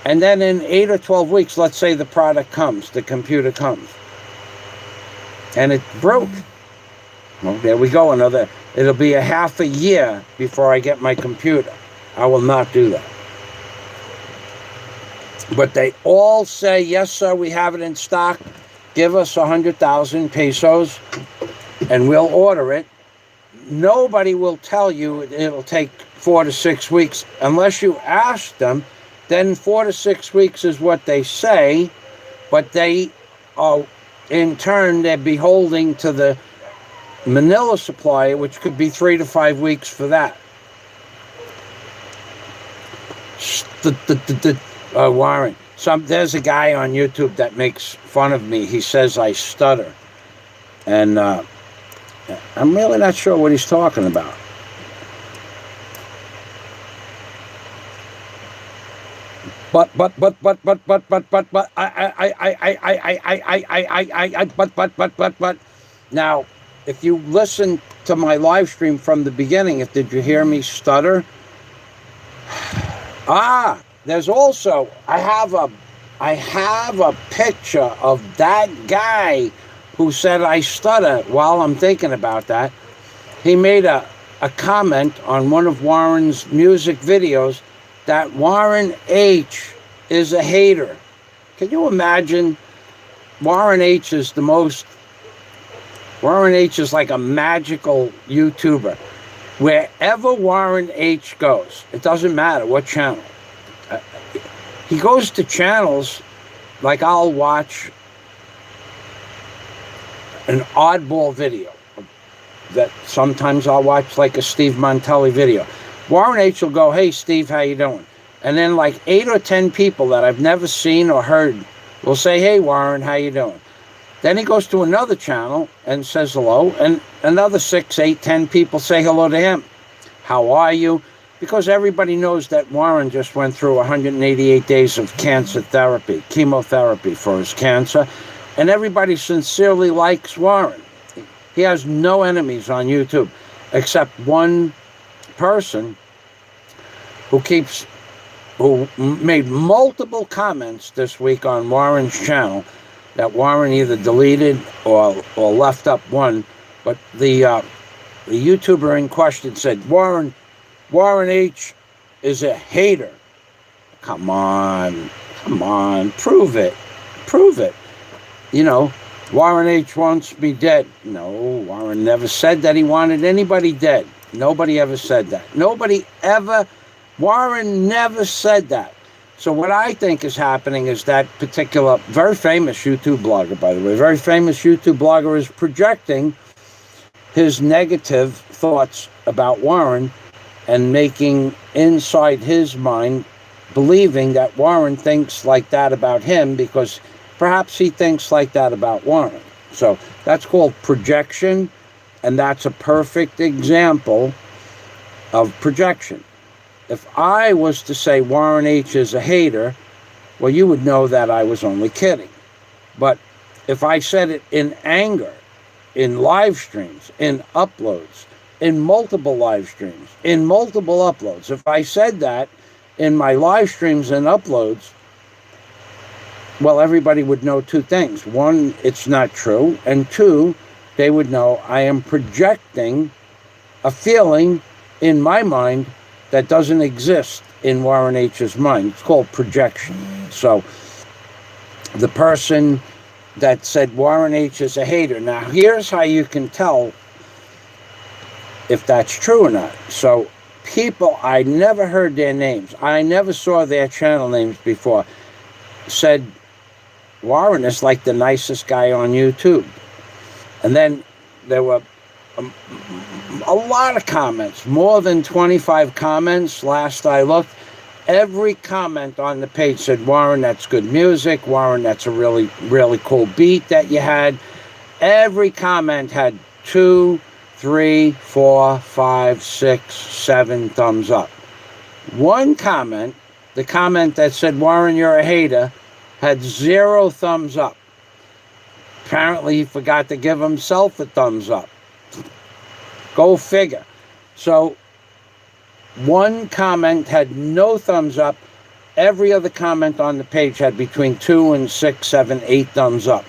And then in 8 or 12 weeks, let's say the product comes, the computer comes, and it broke. Well, there we go, it'll be a half a year before I get my computer. I will not do that. But they all say, yes, sir, we have it in stock. Give us 100,000 pesos, and we'll order it. Nobody will tell you it'll take 4 to 6 weeks unless you ask them. Then 4 to 6 weeks is what they say, but they are, in turn, they're beholden to the Manila supplier, which could be 3 to 5 weeks for that. Warren, there's a guy on YouTube that makes fun of me. He says I stutter, and I'm really not sure what he's talking about. But now, if you listen to my live stream from the beginning, did you hear me stutter? there's also, I have a picture of that guy who said I stutter while I'm thinking about that. He made a comment on one of Warren's music videos that Warren H is a hater. Can you imagine? Warren H is like a magical YouTuber. Wherever Warren H goes, it doesn't matter what channel. He goes to channels like I'll watch an oddball video. That sometimes I'll watch like a Steve Montelli video. Warren H will go, "Hey Steve, how you doing?" And then like 8 or 10 people that I've never seen or heard will say, "Hey Warren, how you doing?" Then he goes to another channel and says hello, and another 6, 8, 10 people say hello to him. "How are you?" Because everybody knows that Warren just went through 188 days of cancer therapy, chemotherapy for his cancer, and everybody sincerely likes Warren. He has no enemies on YouTube, except one person who made multiple comments this week on Warren's channel that Warren either deleted or left up one. But the YouTuber in question said, Warren H is a hater. Come on, prove it. You know, Warren H wants me dead. No, Warren never said that he wanted anybody dead. Nobody ever said that. Warren never said that. So what I think is happening is that particular, very famous YouTube blogger, by the way, very famous YouTube blogger is projecting his negative thoughts about Warren and making inside his mind believing that Warren thinks like that about him because perhaps he thinks like that about Warren. So that's called projection, and that's a perfect example of projection. If I was to say Warren H is a hater, well, you would know that I was only kidding. But if I said it in anger, in live streams, in uploads, in multiple live streams, in multiple uploads, if I said that in my live streams and uploads, well, everybody would know two things. One, it's not true. And two, they would know I am projecting a feeling in my mind that doesn't exist in Warren H's mind. It's called projection. So the person that said Warren H is a hater. Now, here's how you can tell if that's true or not. So people, I never heard their names. I never saw their channel names before, said Warren is like the nicest guy on YouTube. And then there were a lot of comments, more than 25 comments last I looked. Every comment on the page said, Warren, that's good music. Warren, that's a really, really cool beat that you had. Every comment had 2, 3, 4, 5, 6, 7 thumbs up. One comment, the comment that said, Warren, you're a hater, had 0 thumbs up. Apparently he forgot to give himself a thumbs up. Go figure. So one comment had no thumbs up. Every other comment on the page had between 2 and 6, 7, 8 thumbs up.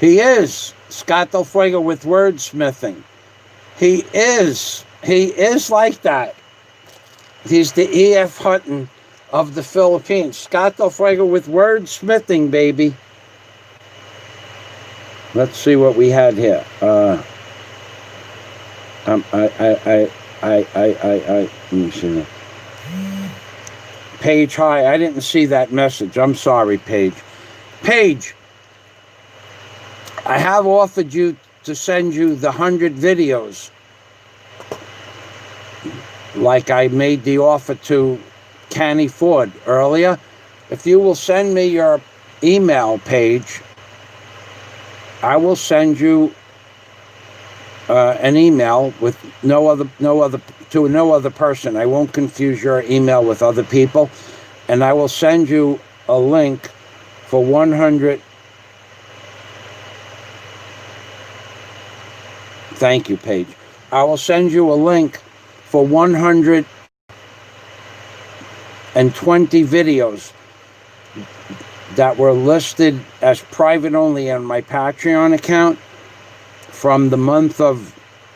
He is Scott DelFuego with wordsmithing. He is like that. He's the E.F. Hutton of the Philippines. Scott DelFuego with wordsmithing, baby. Let's see what we had here. Let me see that. Paige, hi. I didn't see that message. I'm sorry, Paige. Paige, I have offered you to send you the 100 videos. Like I made the offer to Canny Ford earlier. If you will send me your email page, I will send you an email with no other person. I won't confuse your email with other people, and I will send you a link for 100 Thank you, Paige. I will send you a link for 120 videos that were listed as private only on my Patreon account from the month of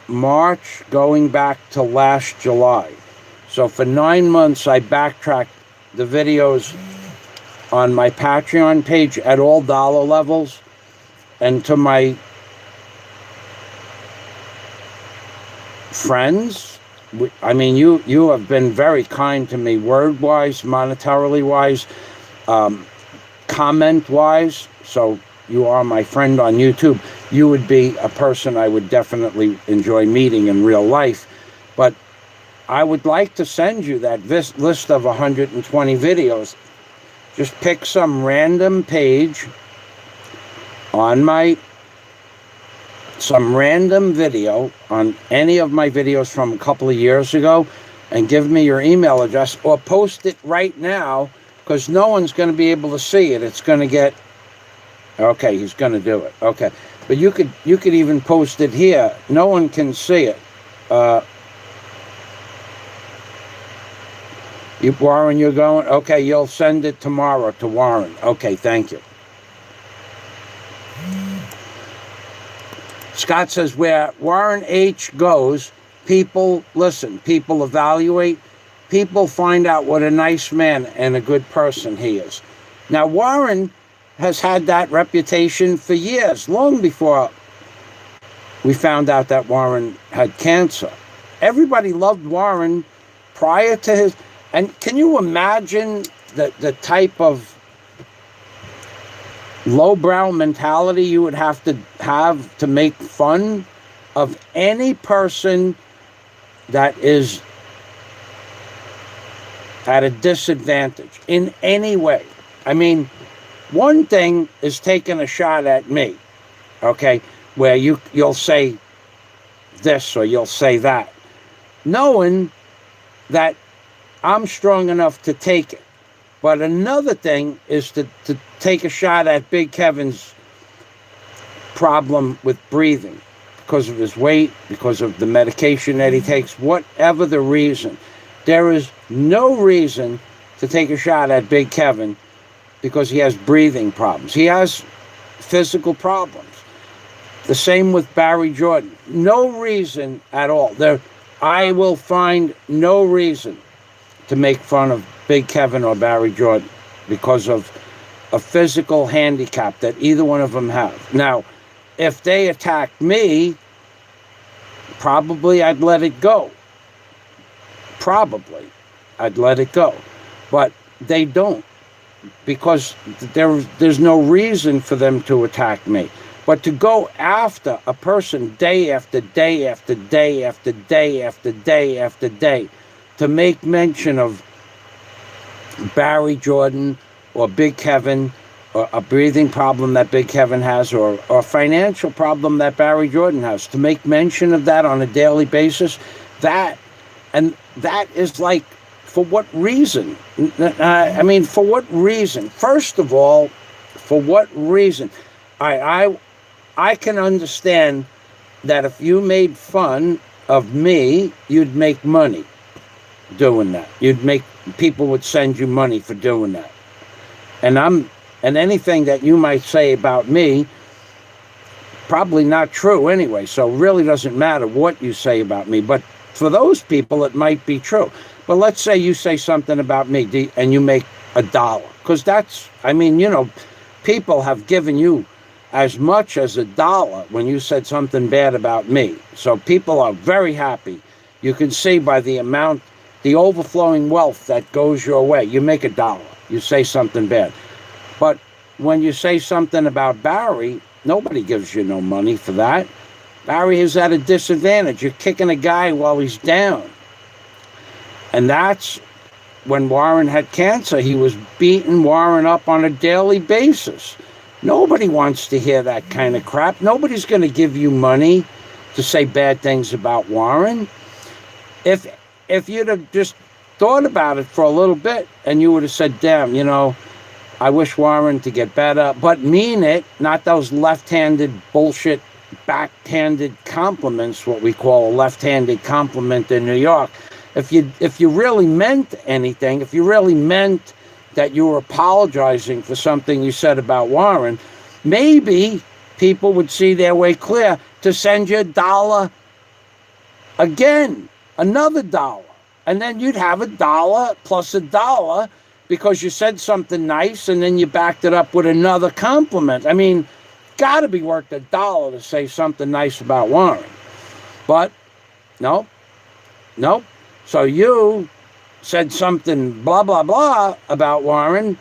March going back to last July. So for 9 months, I backtracked the videos on my Patreon page at all dollar levels, and to my friends, I mean, you have been very kind to me, word-wise, monetarily wise, comment-wise. So you are my friend on YouTube. You would be a person I would definitely enjoy meeting in real life. But I would like to send you that list of 120 videos. Just pick some random page on some random video on any of my videos from a couple of years ago and give me your email address, or post it right now, because no one's going to be able to see it. It's going to get, okay, he's going to do it. Okay. But you could even post it here. No one can see it. Warren, you're going? Okay, you'll send it tomorrow to Warren. Okay, thank you. Scott says, where Warren H. goes, people listen, people evaluate, people find out what a nice man and a good person he is. Now, Warren has had that reputation for years, long before we found out that Warren had cancer. Everybody loved Warren prior to his... And can you imagine the type of lowbrow mentality you would have to make fun of any person that is at a disadvantage in any way? I mean, one thing is taking a shot at me, okay, where you'll say this or you'll say that, knowing that I'm strong enough to take it. But another thing is to take a shot at Big Kevin's problem with breathing because of his weight, because of the medication that he takes, whatever the reason. There is no reason to take a shot at Big Kevin because he has breathing problems. He has physical problems. The same with Barry Jordan. No reason at all. I will find no reason to make fun of Big Kevin or Barry Jordan because of a physical handicap that either one of them have. Now, if they attacked me, probably I'd let it go. Probably I'd let it go. But they don't, because there's no reason for them to attack me. But to go after a person day after day after day after day after day after day, to make mention of Barry Jordan or Big Kevin, or a breathing problem that Big Kevin has, or a financial problem that Barry Jordan has, to make mention of that on a daily basis, that is like, for what reason? I mean, for what reason? First of all, for what reason? I can understand that if you made fun of me, you'd make money doing that. People would send you money for doing that. And anything that you might say about me, probably not true anyway, so it really doesn't matter what you say about me. But for those people, it might be true. But let's say you say something about me and you make $1, because that's, I mean, people have given you as much as $1 when you said something bad about me. So people are very happy. You can see by the amount, the overflowing wealth that goes your way. You make $1, you say something bad. But when you say something about Barry, nobody gives you no money for that. Barry is at a disadvantage. You're kicking a guy while he's down. And that's when Warren had cancer. He was beating Warren up on a daily basis. Nobody wants to hear that kind of crap. Nobody's going to give you money to say bad things about Warren. If you'd have just thought about it for a little bit and you would have said, damn, I wish Warren to get better, but mean it, not those left-handed bullshit backhanded compliments, what we call a left-handed compliment in New York. If you really meant anything, if you really meant that you were apologizing for something you said about Warren, maybe people would see their way clear to send you $1 again, another $1. And then you'd have $1 plus $1 because you said something nice and then you backed it up with another compliment. I mean, got to be worth $1 to say something nice about Warren. But no. So you said something blah, blah, blah about Warren,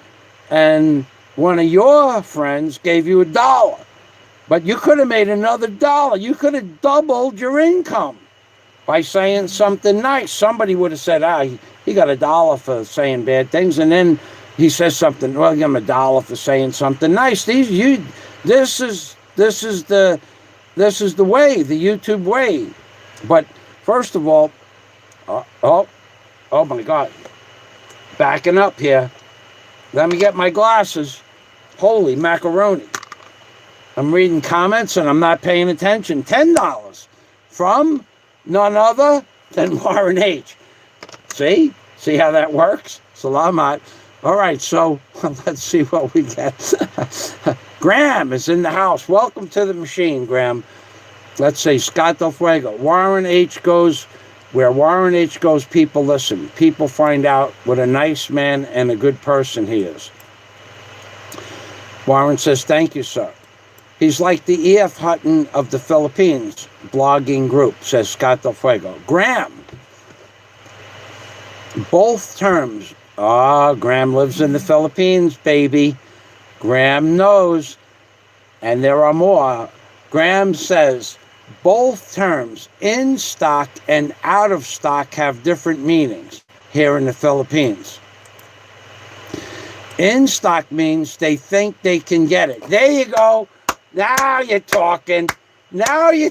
and one of your friends gave you $1. But you could have made another $1. You could have doubled your income by saying something nice. Somebody would have said, he got $1 for saying bad things, and then he says something, well, give him $1 for saying something nice. This is the way, the YouTube way. But first of all, oh my God, backing up here. Let me get my glasses. Holy macaroni. I'm reading comments and I'm not paying attention. $10 from none other than Warren H. See how that works? Salamat. All right, so let's see what we get. Graham is in the house. Welcome to the machine, Graham. Let's say Scott DelFuego. Warren H goes where Warren H goes, people listen. People find out what a nice man and a good person he is. Warren says, thank you, sir. He's like the E.F. Hutton of the Philippines blogging group, says Scott DelFuego. Graham. Both terms. Graham lives in the Philippines, baby. Graham knows. And there are more. Graham says, both terms, in stock and out of stock, have different meanings here in the Philippines. In stock means they think they can get it. There you go. Now you're talking. Now you're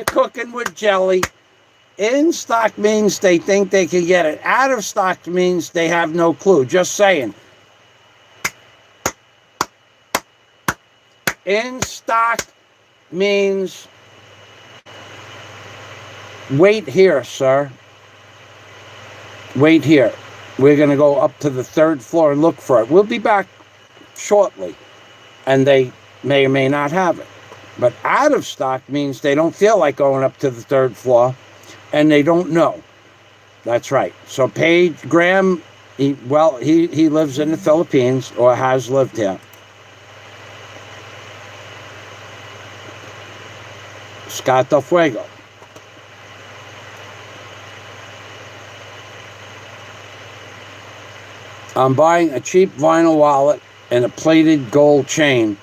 cooking with jelly. In stock means they think they can get it. Out of stock means they have no clue. Just saying. In stock means wait here, sir. Wait here. We're going to go up to the 3rd floor and look for it. We'll be back shortly. And they may or may not have it. But out of stock means they don't feel like going up to the 3rd floor and they don't know. That's right. So Graham, he lives in the Philippines or has lived here. Scott DelFuego. I'm buying a cheap vinyl wallet and a plated gold chain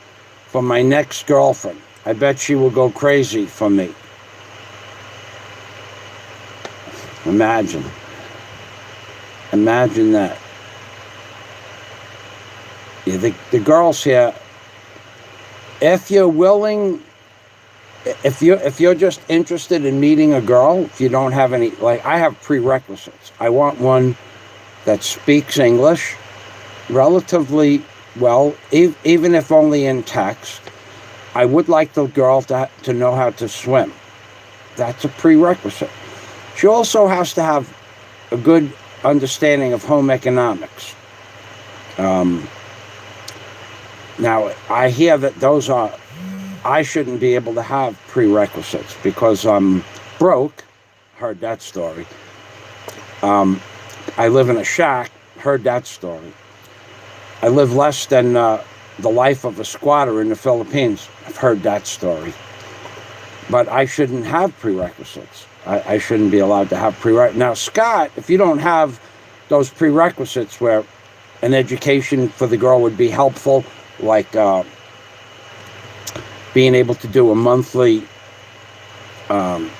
for my next girlfriend. I bet she will go crazy for me. Imagine that. Yeah, the girls here, if you're willing, if you're just interested in meeting a girl, if you don't have any, like I have prerequisites. I want one that speaks English relatively well, even if only in text. I would like the girl to know how to swim. That's a prerequisite. She also has to have a good understanding of home economics. Now, I hear that I shouldn't be able to have prerequisites because I'm broke. Heard that story. I live in a shack. Heard that story. I live less than the life of a squatter in the Philippines. I've heard that story. But I shouldn't have prerequisites. I shouldn't be allowed to have prerequisites. Now, Scott, if you don't have those prerequisites where an education for the girl would be helpful, like being able to do a monthly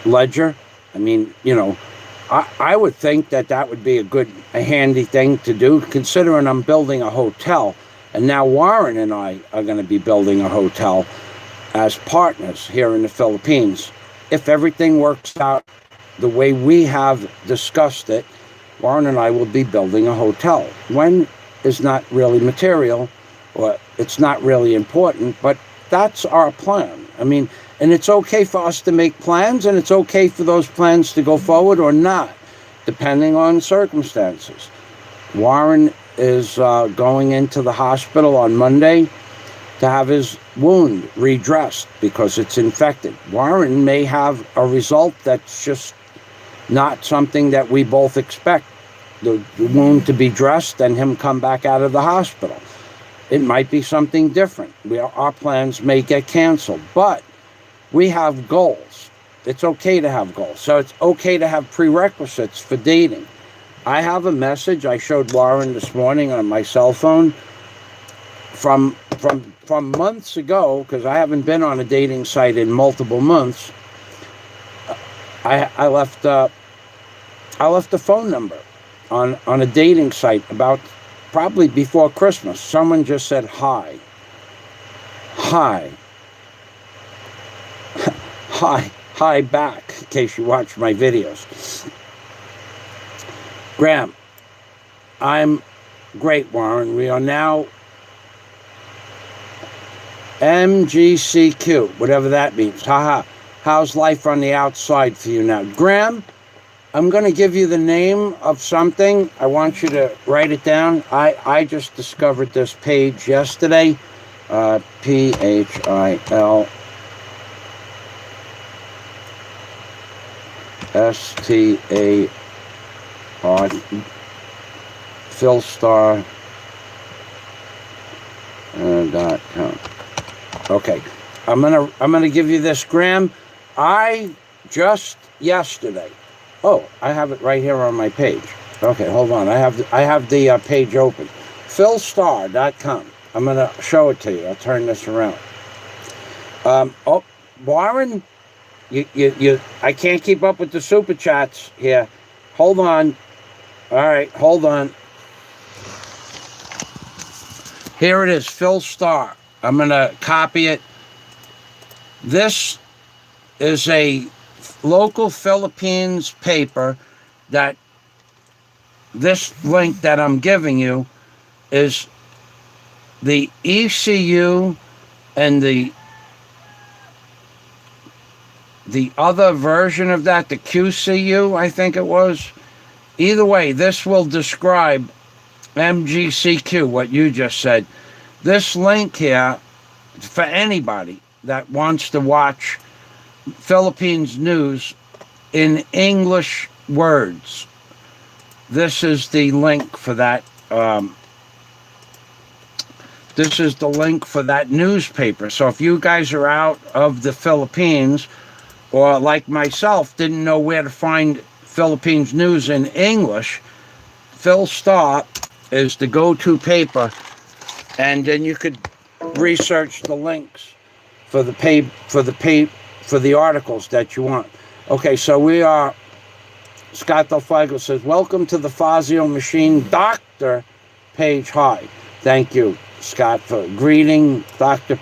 ledger, I mean, I would think that would be a handy thing to do, considering I'm building a hotel. And now Warren and I are going to be building a hotel as partners here in the Philippines. If everything works out the way we have discussed it, Warren and I will be building a hotel. When is not really material, or it's not really important, but that's our plan. I mean, and it's okay for us to make plans, and it's okay for those plans to go forward or not, depending on circumstances. Warren is going into the hospital on Monday to have his wound redressed because it's infected. Warren may have a result that's just not something that we both expect. The wound to be dressed and him come back out of the hospital. It might be something different. Our plans may get canceled, but we have goals. It's okay to have goals. So it's okay to have prerequisites for dating. I have a message I showed Warren this morning on my cell phone from months ago, because I haven't been on a dating site in multiple months. I left a phone number on a dating site about probably before Christmas. Someone just said hi. Hi. Hi back, in case you watch my videos. Graham, I'm great, Warren. We are now MGCQ, whatever that means. Haha. How's life on the outside for you now? Graham, I'm going to give you the name of something. I want you to write it down. I just discovered this page yesterday. PHIL STAR philstar.com. Okay, I'm gonna give you this, Graham. I just yesterday. Oh, I have it right here on my page. Okay, hold on. I have the page open. philstar.com. I'm gonna show it to you. I'll turn this around. Oh, Warren. I can't keep up with the super chats here. Hold on. All right, hold on. Here it is, Phil Star. I'm going to copy it. This is a local Philippines paper that this link that I'm giving you is the ECU and the other version of that, the QCU, I think it was. Either way, this will describe MGCQ, what you just said. This link here, for anybody that wants to watch Philippines news in English words, this is the link for that. This is the link for that newspaper. So if you guys are out of the Philippines, or like myself, didn't know where to find Philippines news in English, Phil Star is the go-to paper, and then you could research the links for the articles that you want. Okay, so we are. Scott DelFuego says, "Welcome to the Fazio Machine, Dr. Page High." Thank you, Scott, for greeting Dr.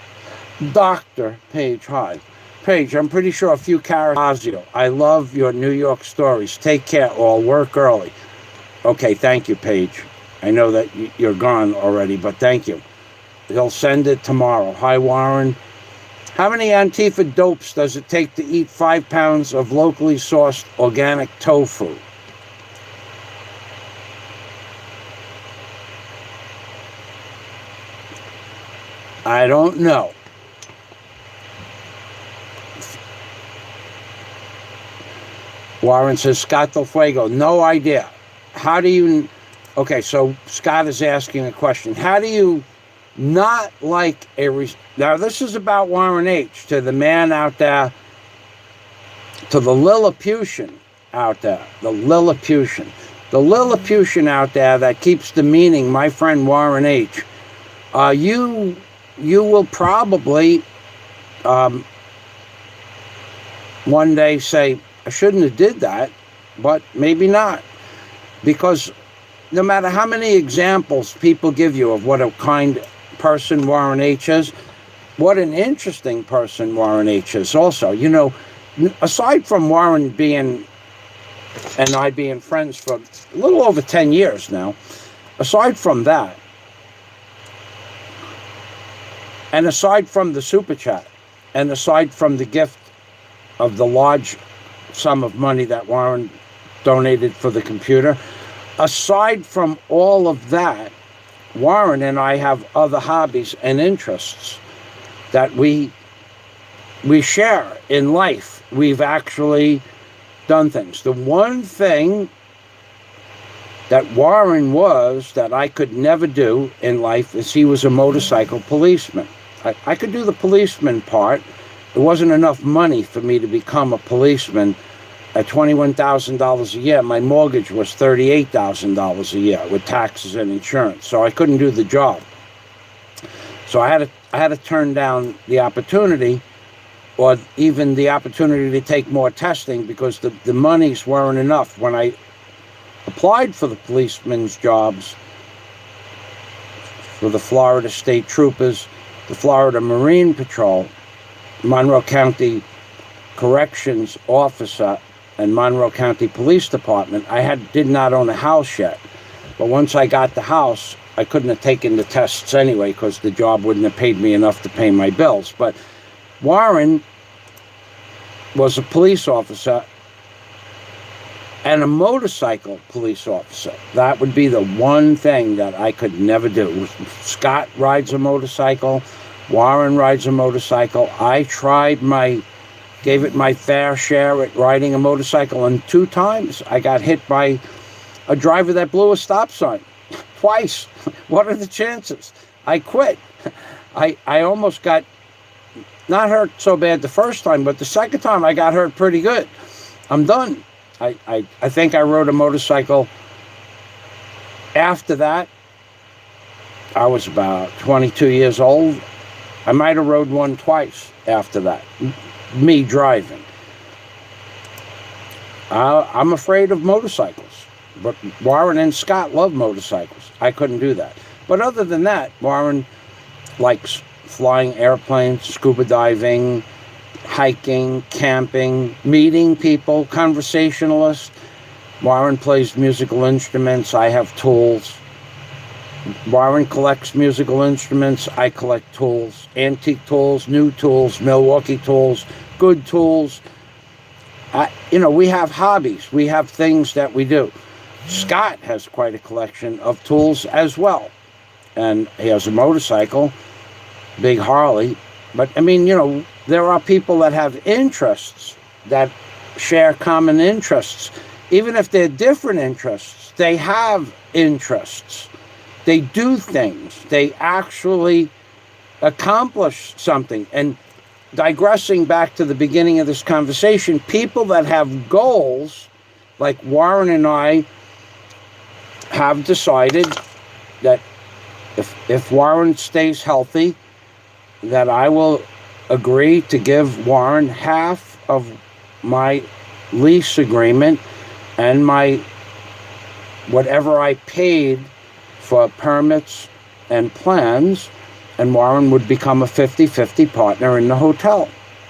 Page High. Paige, I'm pretty sure a few characters. I love your New York stories. Take care, all. Work early. Okay, thank you, Paige. I know that you're gone already, but thank you. He'll send it tomorrow. Hi, Warren. How many Antifa dopes does it take to eat 5 pounds of locally sourced organic tofu? I don't know. Warren says, Scott DelFuego, no idea. How do you... Okay, so Scott is asking a question. How do you not like a... Now, this is about Warren H. To the man out there, to the Lilliputian out there, the Lilliputian out there that keeps demeaning my friend Warren H. You will probably one day say, I shouldn't have did that, but maybe not. Because no matter how many examples people give you of what a kind person Warren H. is, what an interesting person Warren H. is also. You know, aside from Warren being, and I being friends for a little over 10 years now, aside from that, and aside from the super chat, And aside from the gift of the large sum of money that Warren donated for the computer, aside from all of that, Warren and I have other hobbies and interests that we share in life. We've actually done things. The one thing that Warren was that I could never do in life is he was a motorcycle policeman. I could do the policeman part. It wasn't enough money for me to become a policeman. At $21,000 a year, my mortgage was $38,000 a year with taxes and insurance, so I couldn't do the job. So I had to turn down the opportunity, or even the opportunity to take more testing, because the monies weren't enough. When I applied for the policeman's jobs for the Florida State Troopers, the Florida Marine Patrol, Monroe County Corrections Officer, and Monroe County Police Department, I did not own a house yet. But once I got the house, I couldn't have taken the tests anyway, because the job wouldn't have paid me enough to pay my bills. But Warren was a police officer and a motorcycle police officer. That would be the one thing that I could never do. Scott rides a motorcycle. Warren rides a motorcycle. I gave it my fair share at riding a motorcycle, and 2 times I got hit by a driver that blew a stop sign. Twice. What are the chances? I quit. I almost got not hurt so bad the first time, but the second time I got hurt pretty good. I'm done. I think I rode a motorcycle after that. I was about 22 years old. I might have rode one twice after that. Me driving. I'm afraid of motorcycles, but Warren and Scott love motorcycles. I couldn't do that. But other than that, Warren likes flying airplanes, scuba diving, hiking, camping, meeting people, conversationalist. Warren plays musical instruments. I have tools. Warren collects musical instruments. I collect tools. Antique tools, new tools, Milwaukee tools, good tools. We have hobbies. We have things that we do. Scott has quite a collection of tools as well. And he has a motorcycle, big Harley. But, there are people that have interests that share common interests. Even if they're different interests, they have interests. They do things. They actually accomplish something. And digressing back to the beginning of this conversation, people that have goals, like Warren and I have decided that if Warren stays healthy, that I will agree to give Warren half of my lease agreement and my whatever I paid for permits and plans, and Warren would become a 50-50 partner in the hotel.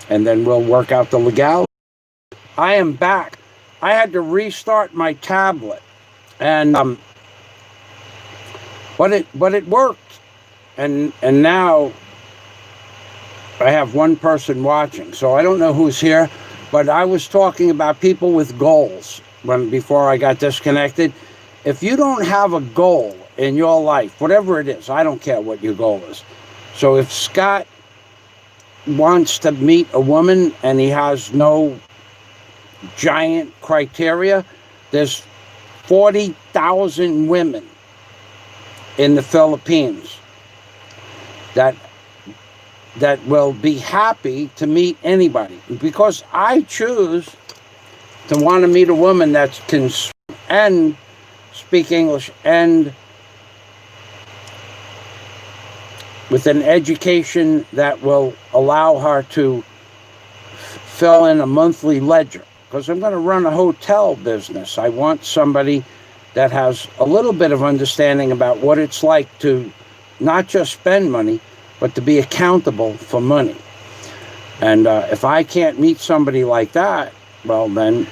And then we'll work out the legality. I am back. I had to restart my tablet, and but it worked. And now I have one person watching, so I don't know who's here, but I was talking about people with goals before I got disconnected. If you don't have a goal in your life, whatever it is, I don't care what your goal is. So if Scott wants to meet a woman and he has no giant criteria, there's 40,000 women in the Philippines that will be happy to meet anybody, because I choose to want to meet a woman that can and speak English and with an education that will allow her to fill in a monthly ledger, because I'm going to run a hotel business. I want somebody that has a little bit of understanding about what it's like to not just spend money, but to be accountable for money. And if I can't meet somebody like that, well, then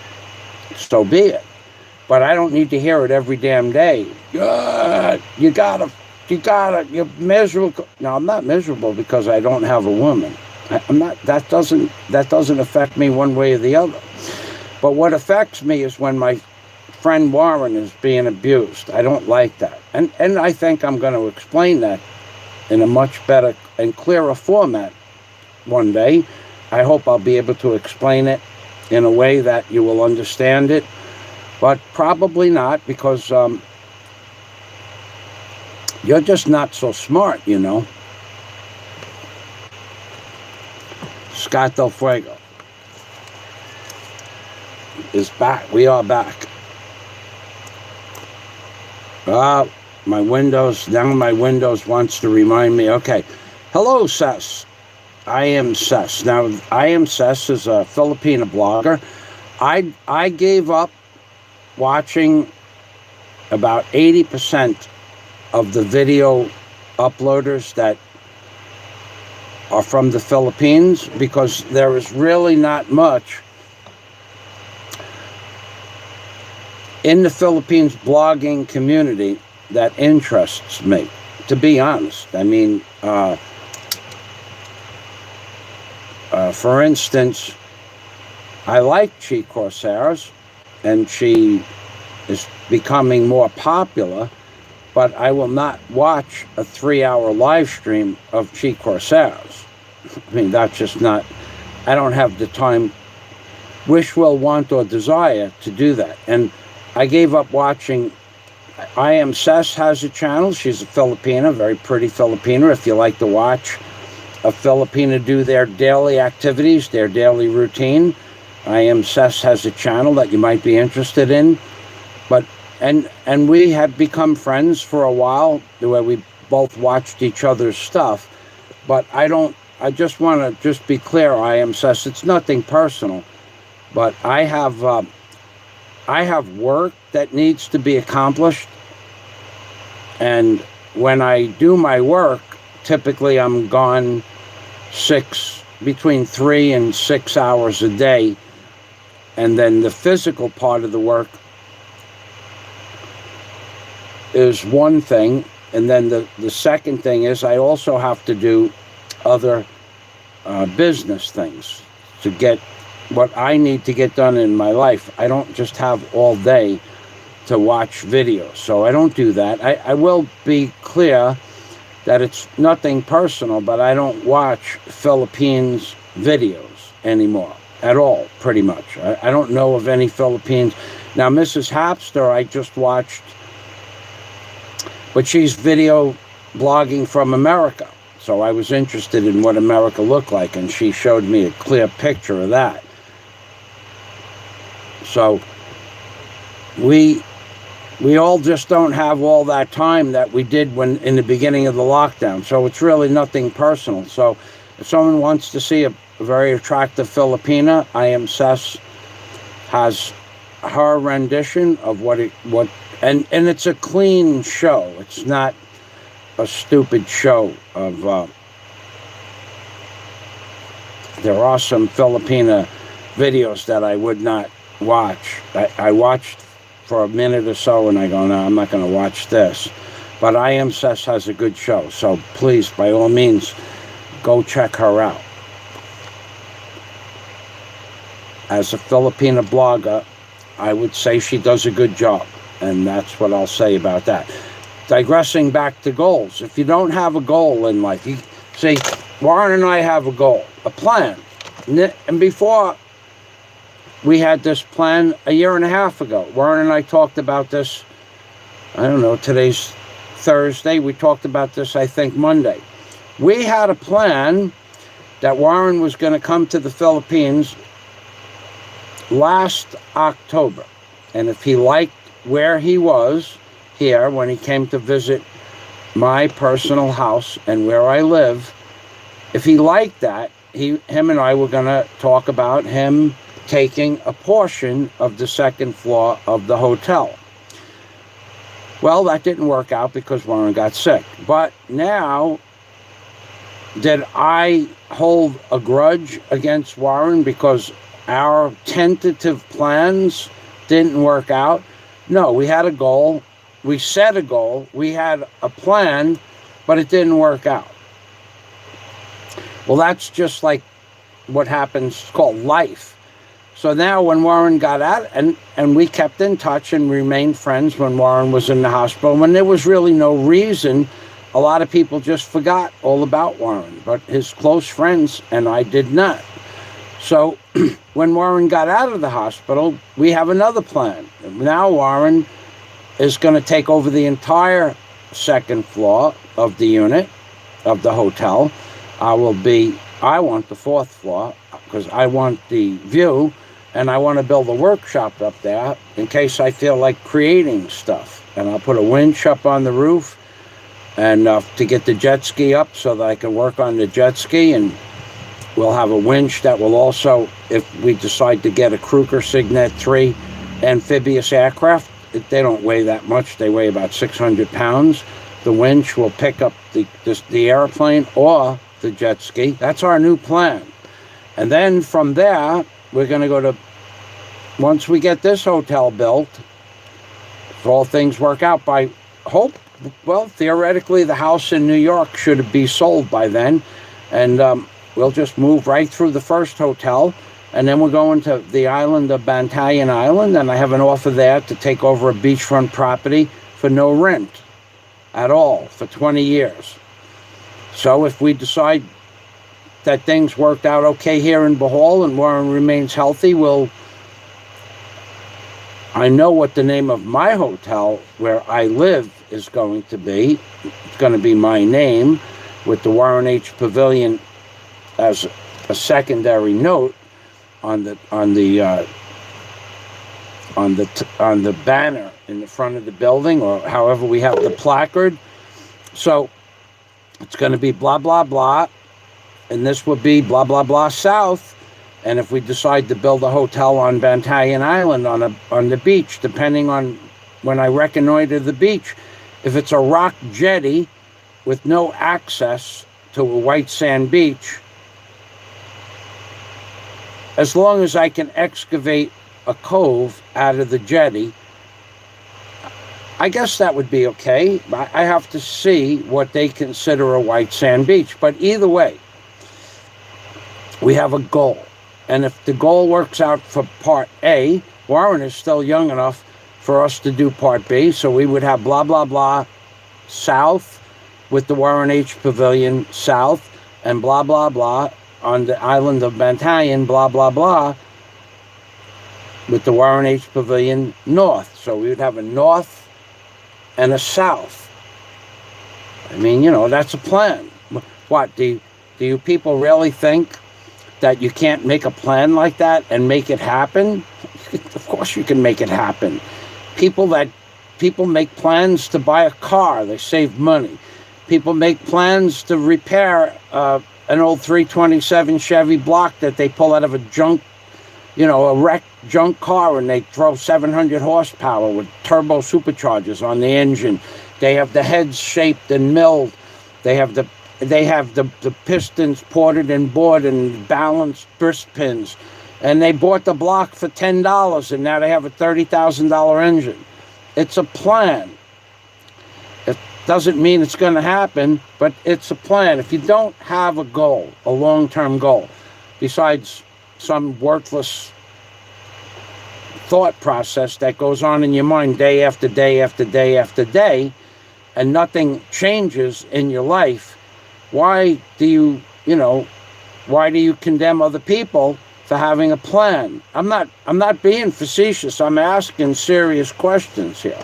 so be it. But I don't need to hear it every damn day. You're miserable. No, I'm not miserable because I don't have a woman. I'm not. That doesn't affect me one way or the other. But what affects me is when my friend Warren is being abused. I don't like that, and I think I'm going to explain that in a much better and clearer format one day. I hope I'll be able to explain it in a way that you will understand it, but probably not, because you're just not so smart, you know. Scott DelFuego is back. We are back. My Windows wants to remind me. Okay. Hello, Sess. I am Sess. Now, I am Sess is a Filipino blogger. I gave up watching about 80% of the video uploaders that are from the Philippines, because there is really not much in the Philippines blogging community that interests me, to be honest. I mean, for instance, I like Chi Corsairs, and she is becoming more popular, but I will not watch a 3-hour live stream of Chi Corsairs. I mean, that's just not, I don't have the time, wish, will, want, or desire to do that. And I gave up watching. I Am Sess has a channel. She's a Filipina, very pretty Filipina. If you like to watch a Filipina do their daily activities, their daily routine, I Am Sess has a channel that you might be interested in. But and we had become friends for a while, where we both watched each other's stuff. But I just want to just be clear, I Am Sess, it's nothing personal, but I have work that needs to be accomplished, and when I do my work, typically I'm gone between 3 and 6 hours a day, and then the physical part of the work is one thing, and then the second thing is I also have to do other business things to get what I need to get done in my life. I don't just have all day to watch videos, so I don't do that. I will be clear that it's nothing personal, but I don't watch Philippines videos anymore at all, pretty much. I don't know of any Philippines. Now, Mrs. Hapster, I just watched, but she's video blogging from America. So I was interested in what America looked like, and she showed me a clear picture of that. So we all just don't have all that time that we did when in the beginning of the lockdown. So it's really nothing personal. So if someone wants to see a very attractive Filipina, I Am Sess has her rendition of and it's a clean show. It's not a stupid show of there are some Filipina videos that I would not watch. I watched for a minute or so and I go, no, I'm not going to watch this. But I Am Sess has a good show, so please, by all means, go check her out. As a Filipina blogger, I would say she does a good job, and that's what I'll say about that. Digressing back to goals. If you don't have a goal in life, you see, Warren and I have a goal, a plan. And before we had this plan a year and a half ago, Warren and I talked about this, I don't know, today's Thursday. We talked about this, I think, Monday. We had a plan that Warren was going to come to the Philippines last October. And if he liked where he was here when he came to visit my personal house and where I live, if he liked that, him and I were going to talk about him taking a portion of the second floor of the hotel. Well, that didn't work out because Warren got sick. But now, did I hold a grudge against Warren because our tentative plans didn't work out? No, we had a goal. We set a goal. We had a plan, but it didn't work out. Well, that's just like what happens, it's called life. So now when Warren got out, and we kept in touch and remained friends when Warren was in the hospital, when there was really no reason, a lot of people just forgot all about Warren, but his close friends and I did not. So when Warren got out of the hospital, we have another plan. Now Warren is going to take over the entire second floor of the unit, of the hotel. I want the fourth floor because I want the view, and I want to build a workshop up there in case I feel like creating stuff. And I'll put a winch up on the roof and to get the jet ski up so that I can work on the jet ski, and we'll have a winch that will also, if we decide to get a Kruger Signet 3 amphibious aircraft, they don't weigh that much, they weigh about 600 pounds. The winch will pick up the airplane or the jet ski. That's our new plan. And then from there, we're going to go to, once we get this hotel built, if all things work out, theoretically the house in New York should be sold by then, and we'll just move right through the first hotel, and then we're going to the island of Bantayan Island, and I have an offer there to take over a beachfront property for no rent at all for 20 years. So if we decide that things worked out okay here in Bohol and Warren remains healthy, I know what the name of my hotel where I live is going to be. It's going to be my name with the Warren H. Pavilion as a secondary note on the banner in the front of the building, or however we have the placard. So it's going to be blah blah blah, and this would be blah blah blah South. And if we decide to build a hotel on Bantayan Island on the beach, depending on when I reconnoiter the beach, if it's a rock jetty with no access to a white sand beach, as long as I can excavate a cove out of the jetty, I guess that would be okay. I have to see what they consider a white sand beach. But either way, we have a goal. And if the goal works out for part A, Warren is still young enough for us to do part B. So we would have blah, blah, blah South with the Warren H. Pavilion South, and blah, blah, blah on the island of Bantayan, blah, blah, blah with the Warren H. Pavilion North. So we would have a North and a South. I mean, that's a plan. What, do you people really think that you can't make a plan like that and make it happen? Of course you can make it happen. People make plans to buy a car, they save money. People make plans to repair an old 327 Chevy block that they pull out of a wrecked junk car, and they throw 700 horsepower with turbo superchargers on the engine. They have the heads shaped and milled. They have the pistons ported and bored and balanced grist pins. And they bought the block for $10, and now they have a $30,000 engine. It's a plan. It doesn't mean it's going to happen, but it's a plan. If you don't have a goal, a long-term goal, besides some worthless thought process that goes on in your mind day after day after day after day, and nothing changes in your life, why do you condemn other people for having a plan? I'm not being facetious. I'm asking serious questions here.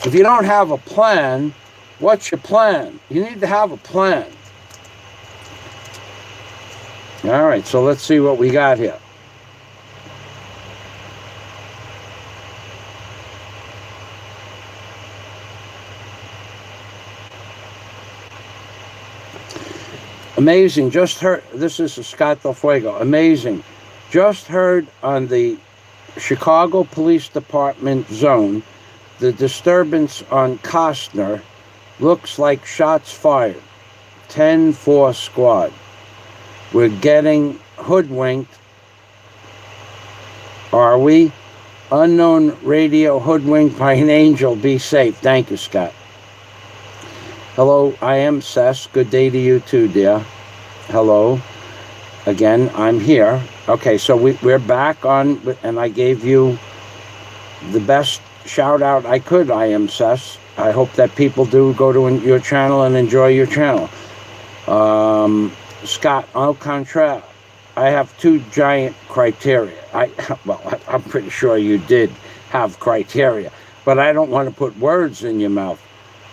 If you don't have a plan, what's your plan? You need to have a plan. All right, so let's see what we got here. Amazing, just heard, this is Scott DelFuego, amazing. Just heard on the Chicago Police Department zone, the disturbance on Costner looks like shots fired. 10-4 squad. We're getting hoodwinked. Are we? Unknown radio hoodwinked by an angel. Be safe. Thank you, Scott. Hello, I am Sess. Good day to you too, dear. Hello. Again, I'm here. Okay, so we're back on, and I gave you the best shout out I could, I am Sess. I hope that people do go to your channel and enjoy your channel. Scott, au contraire, I have two giant criteria. I'm pretty sure you did have criteria, but I don't want to put words in your mouth.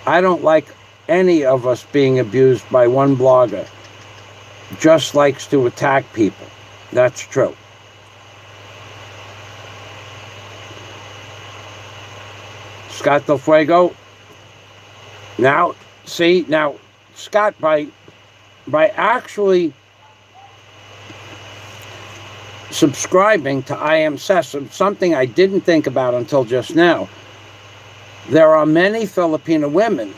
I don't like any of us being abused by one blogger. Just likes to attack people. That's true. Scott DelFuego. Now, Scott, by actually subscribing to I Am Sess, something I didn't think about until just now, there are many Filipino women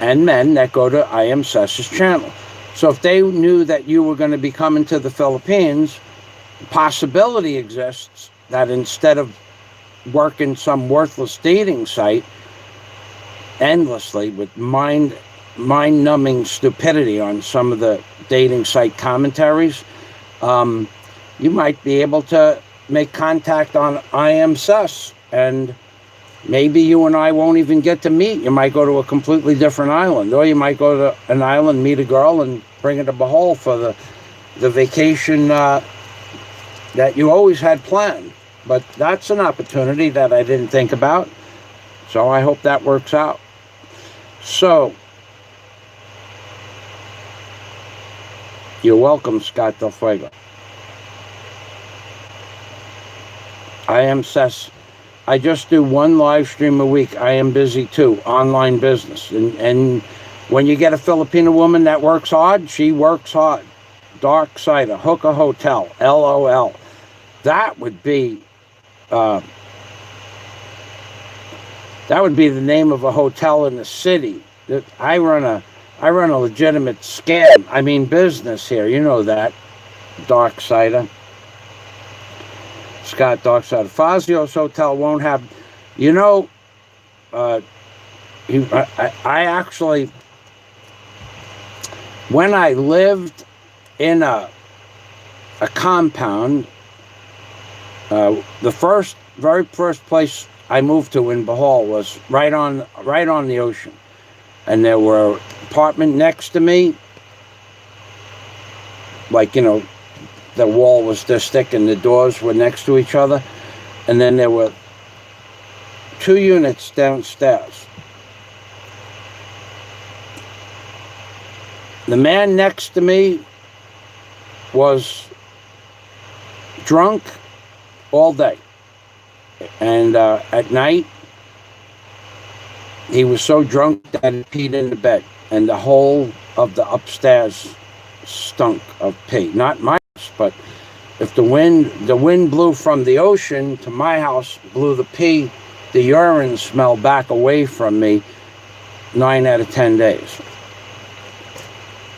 and men that go to I Am Sess's channel. So if they knew that you were going to be coming to the Philippines, the possibility exists that instead of working some worthless dating site endlessly with mind-numbing stupidity on some of the dating site commentaries, you might be able to make contact on I Am Sess, and maybe you and I won't even get to meet. You might go to a completely different island, or you might go to an island, meet a girl, and bring her to Bohol for the vacation that you always had planned. But that's an opportunity that I didn't think about, so I hope that works out. So, you're welcome, Scott DelFuego. I Am Sess. I just do one live stream a week. I am busy too, online business. And when you get a Filipino woman that works hard, she works hard. Dark Cider, Hookah Hotel, LOL. That would be the name of a hotel in the city. I run a legitimate scam. I mean business here. You know that. Dark Cider. Scott Dark Cider. Fazio's Hotel won't have. You know, I actually, when I lived in a compound, the very first place I moved to in Bohol was right on the ocean, and there were apartment next to me, like, you know, the wall was this thick and the doors were next to each other, and then there were 2 units downstairs. The man next to me was drunk all day, and at night he was so drunk that he peed in the bed, and the whole of the upstairs stunk of pee. Not my house, but if the wind blew from the ocean to my house, blew the urine smell back away from me 9 out of 10 days.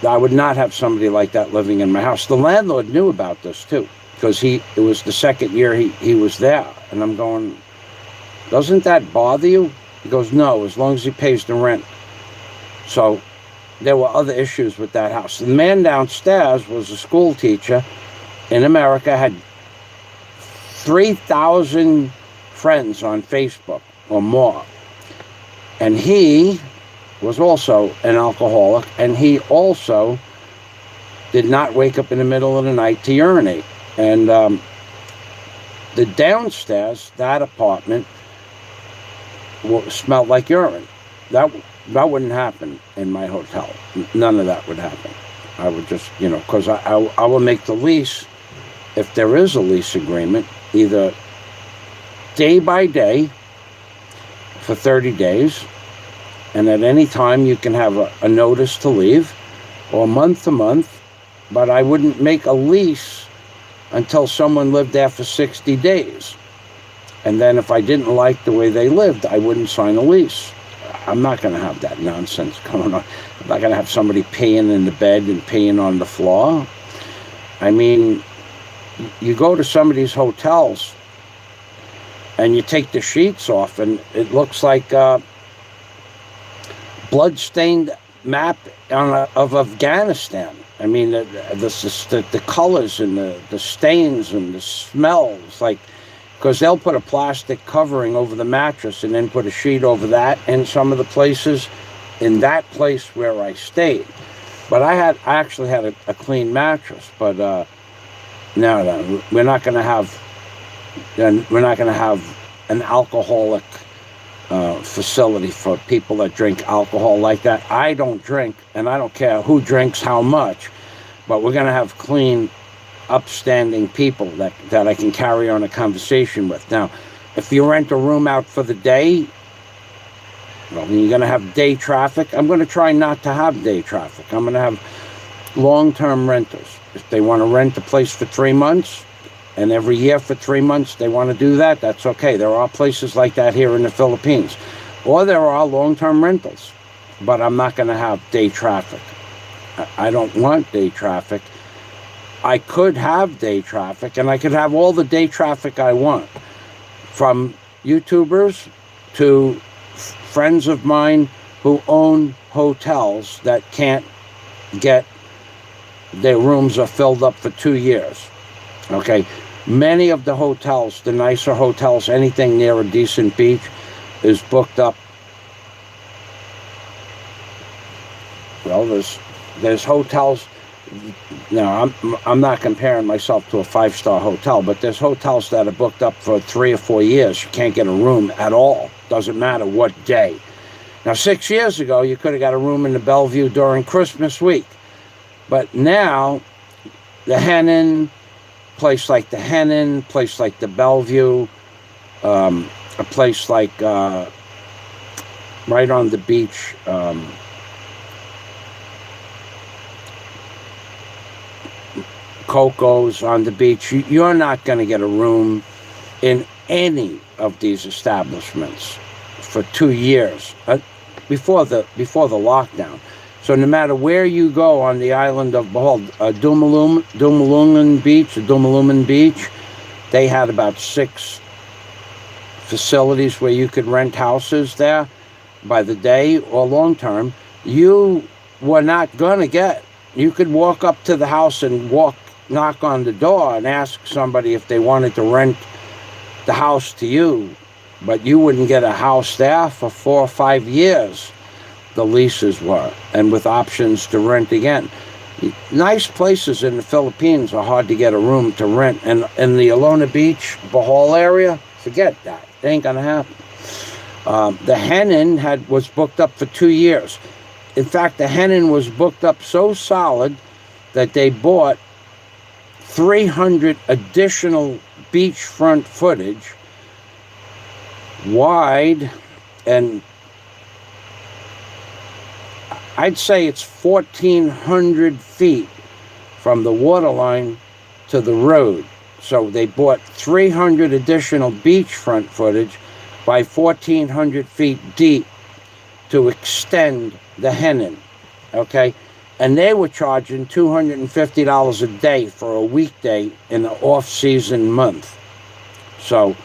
I would not have somebody like that living in my house. The landlord knew about this too, because it was the second year he was there. And I'm going, doesn't that bother you? He goes, no, as long as he pays the rent. So there were other issues with that house. The man downstairs was a school teacher in America, had 3,000 friends on Facebook or more. And he was also an alcoholic, and he also did not wake up in the middle of the night to urinate. And the downstairs, that apartment, smelled like urine. That wouldn't happen in my hotel. None of that would happen. I would just, you know, because I will make the lease, if there is a lease agreement, either day by day for 30 days, and at any time you can have a notice to leave, or month to month, but I wouldn't make a lease until someone lived there for 60 days. And then if I didn't like the way they lived, I wouldn't sign a lease. I'm not going to have that nonsense going on. I'm not going to have somebody peeing in the bed and peeing on the floor. I mean, you go to some of these hotels and you take the sheets off and it looks like blood-stained map of Afghanistan. I mean, the colors and the stains and the smells, like, because they'll put a plastic covering over the mattress and then put a sheet over that in some of the places in that place where I stayed. But I actually had a clean mattress. But no, we're not going to have an alcoholic facility for people that drink alcohol like that. I don't drink, and I don't care who drinks how much, but we're going to have clean, upstanding people that I can carry on a conversation with. Now, if you rent a room out for the day, well, you're going to have day traffic. I'm going to try not to have day traffic. I'm going to have long-term renters. If they want to rent a place for 3 months, and every year for 3 months they want to do that, that's okay. There are places like that here in the Philippines. Or there are long-term rentals. But I'm not going to have day traffic. I don't want day traffic. I could have day traffic, and I could have all the day traffic I want. From YouTubers to friends of mine who own hotels that can't get, their rooms are filled up for 2 years. Okay, many of the hotels, the nicer hotels, anything near a decent beach is booked up. Well, there's hotels. Now, I'm not comparing myself to a 5-star hotel, but there's hotels that are booked up for 3 or 4 years. You can't get a room at all. Doesn't matter what day. Now, 6 years ago, you could have got a room in the Bellevue during Christmas week. But now, the Henin, place like the Henin, place like the Bellevue, a place like right on the beach, Coco's on the beach. You're not going to get a room in any of these establishments for 2 years before the lockdown. So no matter where you go on the island of Dumalungan Beach, they had about 6 facilities where you could rent houses there by the day or long term. You were not going to get. You could walk up to the house and knock on the door and ask somebody if they wanted to rent the house to you, but you wouldn't get a house there for 4 or 5 years. The leases were, and with options to rent again. Nice places in the Philippines are hard to get a room to rent, and in the Alona Beach, Bohol area, forget that. It ain't gonna happen. The Henin was booked up for 2 years. In fact, the Henin was booked up so solid that they bought 300 additional beachfront footage, wide, and I'd say it's 1,400 feet from the waterline to the road. So they bought 300 additional beachfront footage by 1,400 feet deep to extend the Henin, okay? And they were charging $250 a day for a weekday in the off-season month. So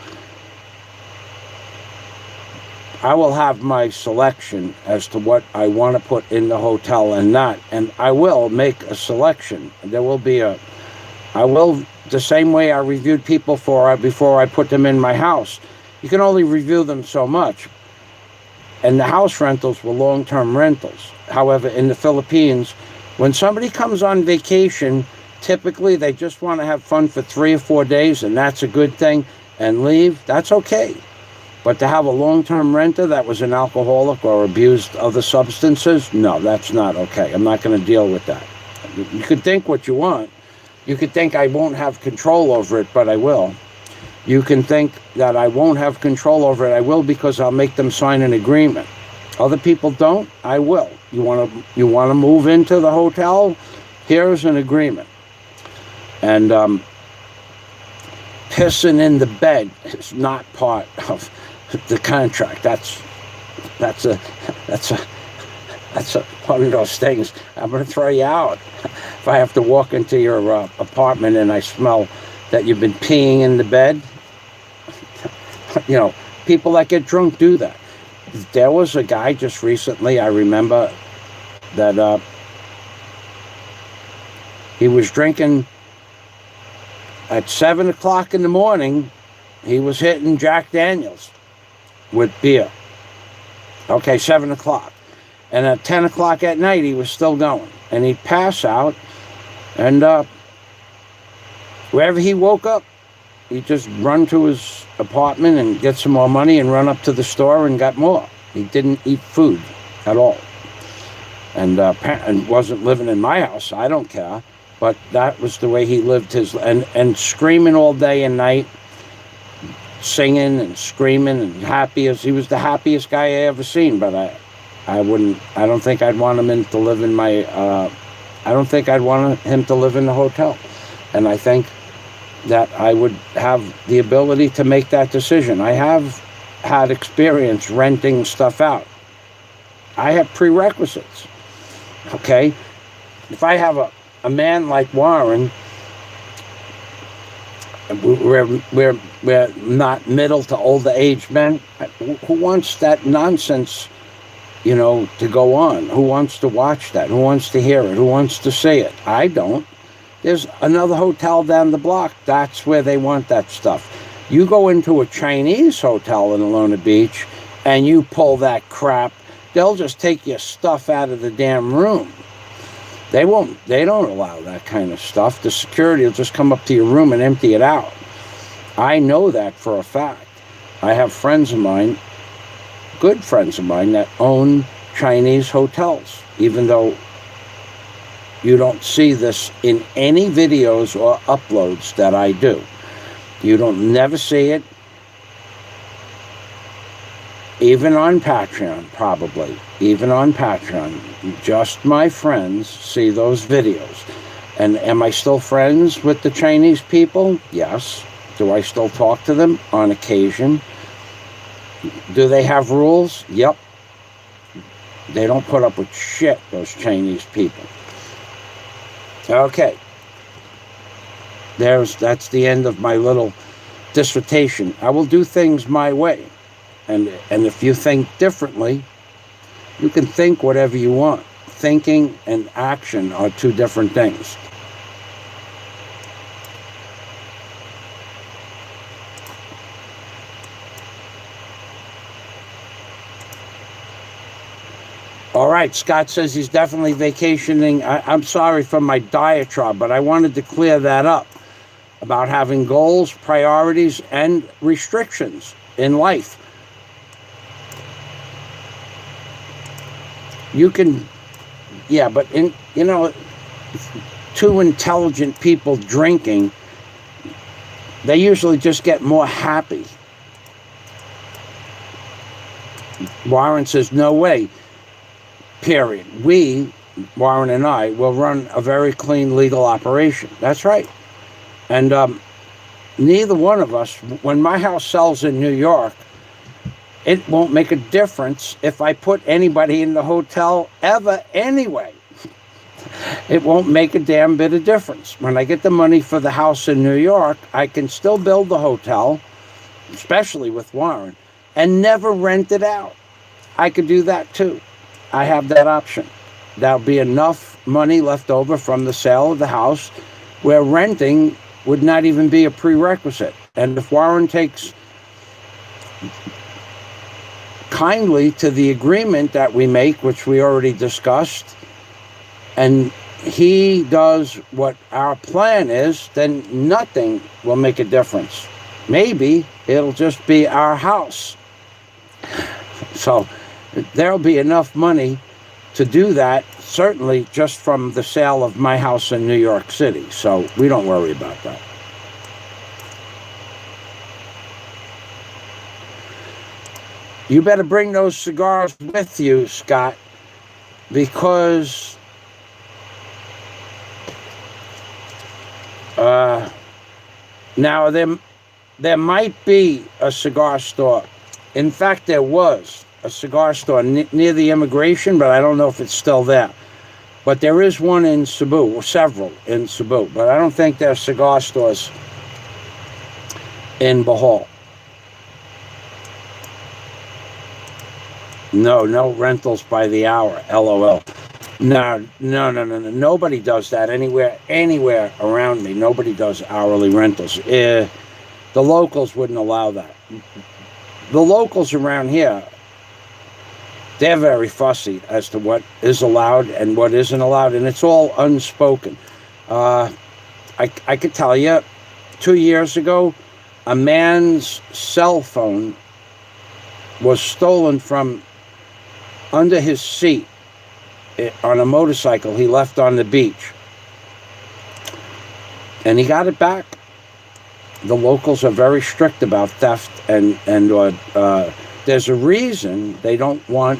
I will have my selection as to what I want to put in the hotel and not. And I will make a selection. There will be the same way I reviewed people before I put them in my house. You can only review them so much. And the house rentals were long-term rentals. However, in the Philippines, when somebody comes on vacation, typically they just want to have fun for 3 or 4 days, and that's a good thing, and leave. That's okay. But to have a long-term renter that was an alcoholic or abused other substances, no, that's not okay. I'm not going to deal with that. You could think what you want. You could think I won't have control over it, but I will. You can think that I won't have control over it. I will, because I'll make them sign an agreement. Other people don't. I will. You want to move into the hotel? Here's an agreement. And pissing in the bed is not part of the contract. That's one of those things. I'm going to throw you out if I have to walk into your apartment and I smell that you've been peeing in the bed. You know, people that get drunk do that. There was a guy just recently, I remember, that he was drinking at 7 o'clock in the morning. He was hitting Jack Daniels with beer. Okay, 7 o'clock. And at 10 o'clock at night, he was still going. And he'd pass out, and wherever he woke up, he'd just run to his apartment and get some more money and run up to the store and got more. He didn't eat food at all. And wasn't living in my house. I don't care. But that was the way he lived his... And screaming all day and night, singing and screaming and happy as... He was the happiest guy I ever seen, but I don't think I'd want him to live in my... I don't think I'd want him to live in the hotel. And I think that I would have the ability to make that decision. I have had experience renting stuff out. I have prerequisites. Okay? If I have a man like Warren, we're not middle to older age men, who wants that nonsense, to go on? Who wants to watch that? Who wants to hear it? Who wants to see it? I don't. There's another hotel down the block. That's where they want that stuff. You go into a Chinese hotel in Alona Beach and you pull that crap, they'll just take your stuff out of the damn room. They don't allow that kind of stuff. The security will just come up to your room and empty it out. I know that for a fact. I have friends of mine, good friends of mine, that own Chinese hotels, even though you don't see this in any videos or uploads that I do. You don't never see it, even on Patreon, probably. Even on Patreon. Just my friends see those videos. And am I still friends with the Chinese people? Yes. Do I still talk to them? On occasion. Do they have rules? Yep. They don't put up with shit, those Chinese people. Okay. That's the end of my little dissertation. I will do things my way. And if you think differently, you can think whatever you want. Thinking and action are two different things. All right, Scott says he's definitely vacationing. I'm sorry for my diatribe, but I wanted to clear that up about having goals, priorities, and restrictions in life. You can, yeah, but two intelligent people drinking, they usually just get more happy. Warren says, no way, period. We, Warren and I, will run a very clean legal operation. That's right. And neither one of us, when my house sells in New York, it won't make a difference if I put anybody in the hotel ever anyway. It won't make a damn bit of difference. When I get the money for the house in New York, I can still build the hotel, especially with Warren, and never rent it out. I could do that too. I have that option. There'll be enough money left over from the sale of the house where renting would not even be a prerequisite. And if Warren takes kindly to the agreement that we make, which we already discussed, and he does what our plan is, then nothing will make a difference. Maybe it'll just be our house. So there'll be enough money to do that, certainly just from the sale of my house in New York City. So we don't worry about that. You better bring those cigars with you, Scott, because now there might be a cigar store. In fact, there was a cigar store near the immigration, but I don't know if it's still there. But there is one in Cebu, or several in Cebu, but I don't think there are cigar stores in Bohol. No rentals by the hour, LOL. No, no, no, no, no. Nobody does that anywhere around me. Nobody does hourly rentals. The locals wouldn't allow that. The locals around here, they're very fussy as to what is allowed and what isn't allowed, and it's all unspoken. I could tell you, 2 years ago, a man's cell phone was stolen from under his seat on a motorcycle he left on the beach. And he got it back. The locals are very strict about theft, and there's a reason they don't want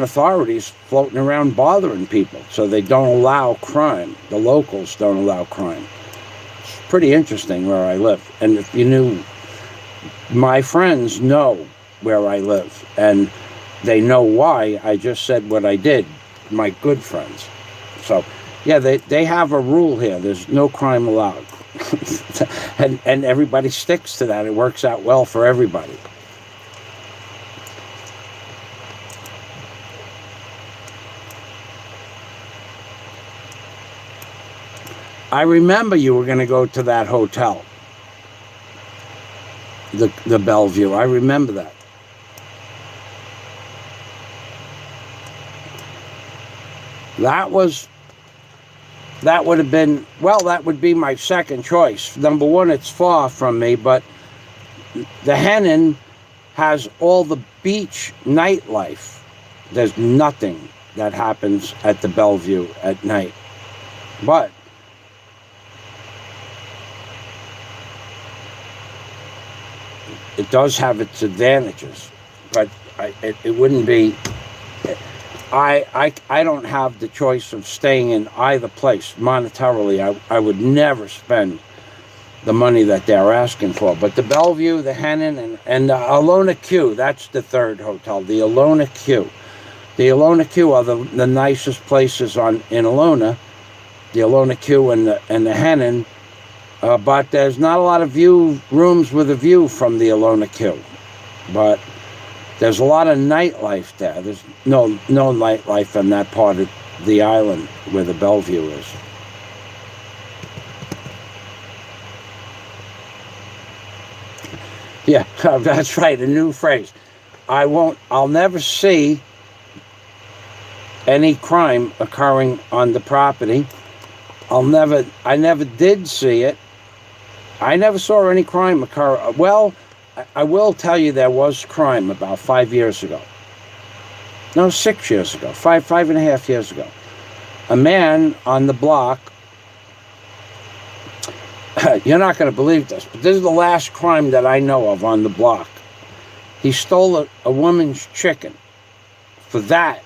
authorities floating around bothering people, so they don't allow crime. The locals don't allow crime. It's pretty interesting where I live. And if you knew, my friends know where I live, and they know why I just said what I did, my good friends. So, yeah, they have a rule here. There's no crime allowed. and everybody sticks to that. It works out well for everybody. I remember you were going to go to that hotel, the Bellevue. I remember that. That would have been, well, that would be my second choice. Number one, it's far from me, but the Henin has all the beach nightlife. There's nothing that happens at the Bellevue at night. But it does have its advantages, but it wouldn't be. I don't have the choice of staying in either place monetarily. I would never spend the money that they're asking for. But the Bellevue, the Henin, and the Alona Q, that's the third hotel, the Alona Q. The Alona Q are the nicest places in Alona, the Alona Q and the Henin. But there's not a lot of rooms with a view from the Alona Q. But there's a lot of nightlife there. There's no nightlife on that part of the island where the Bellevue is. Yeah, that's right, a new phrase. I'll never see any crime occurring on the property. I never did see it. I never saw any crime occur. Well, I will tell you there was crime about 5 years ago. No, 6 years ago. Five and a half years ago. A man on the block, you're not going to believe this, but this is the last crime that I know of on the block. He stole a woman's chicken. For that,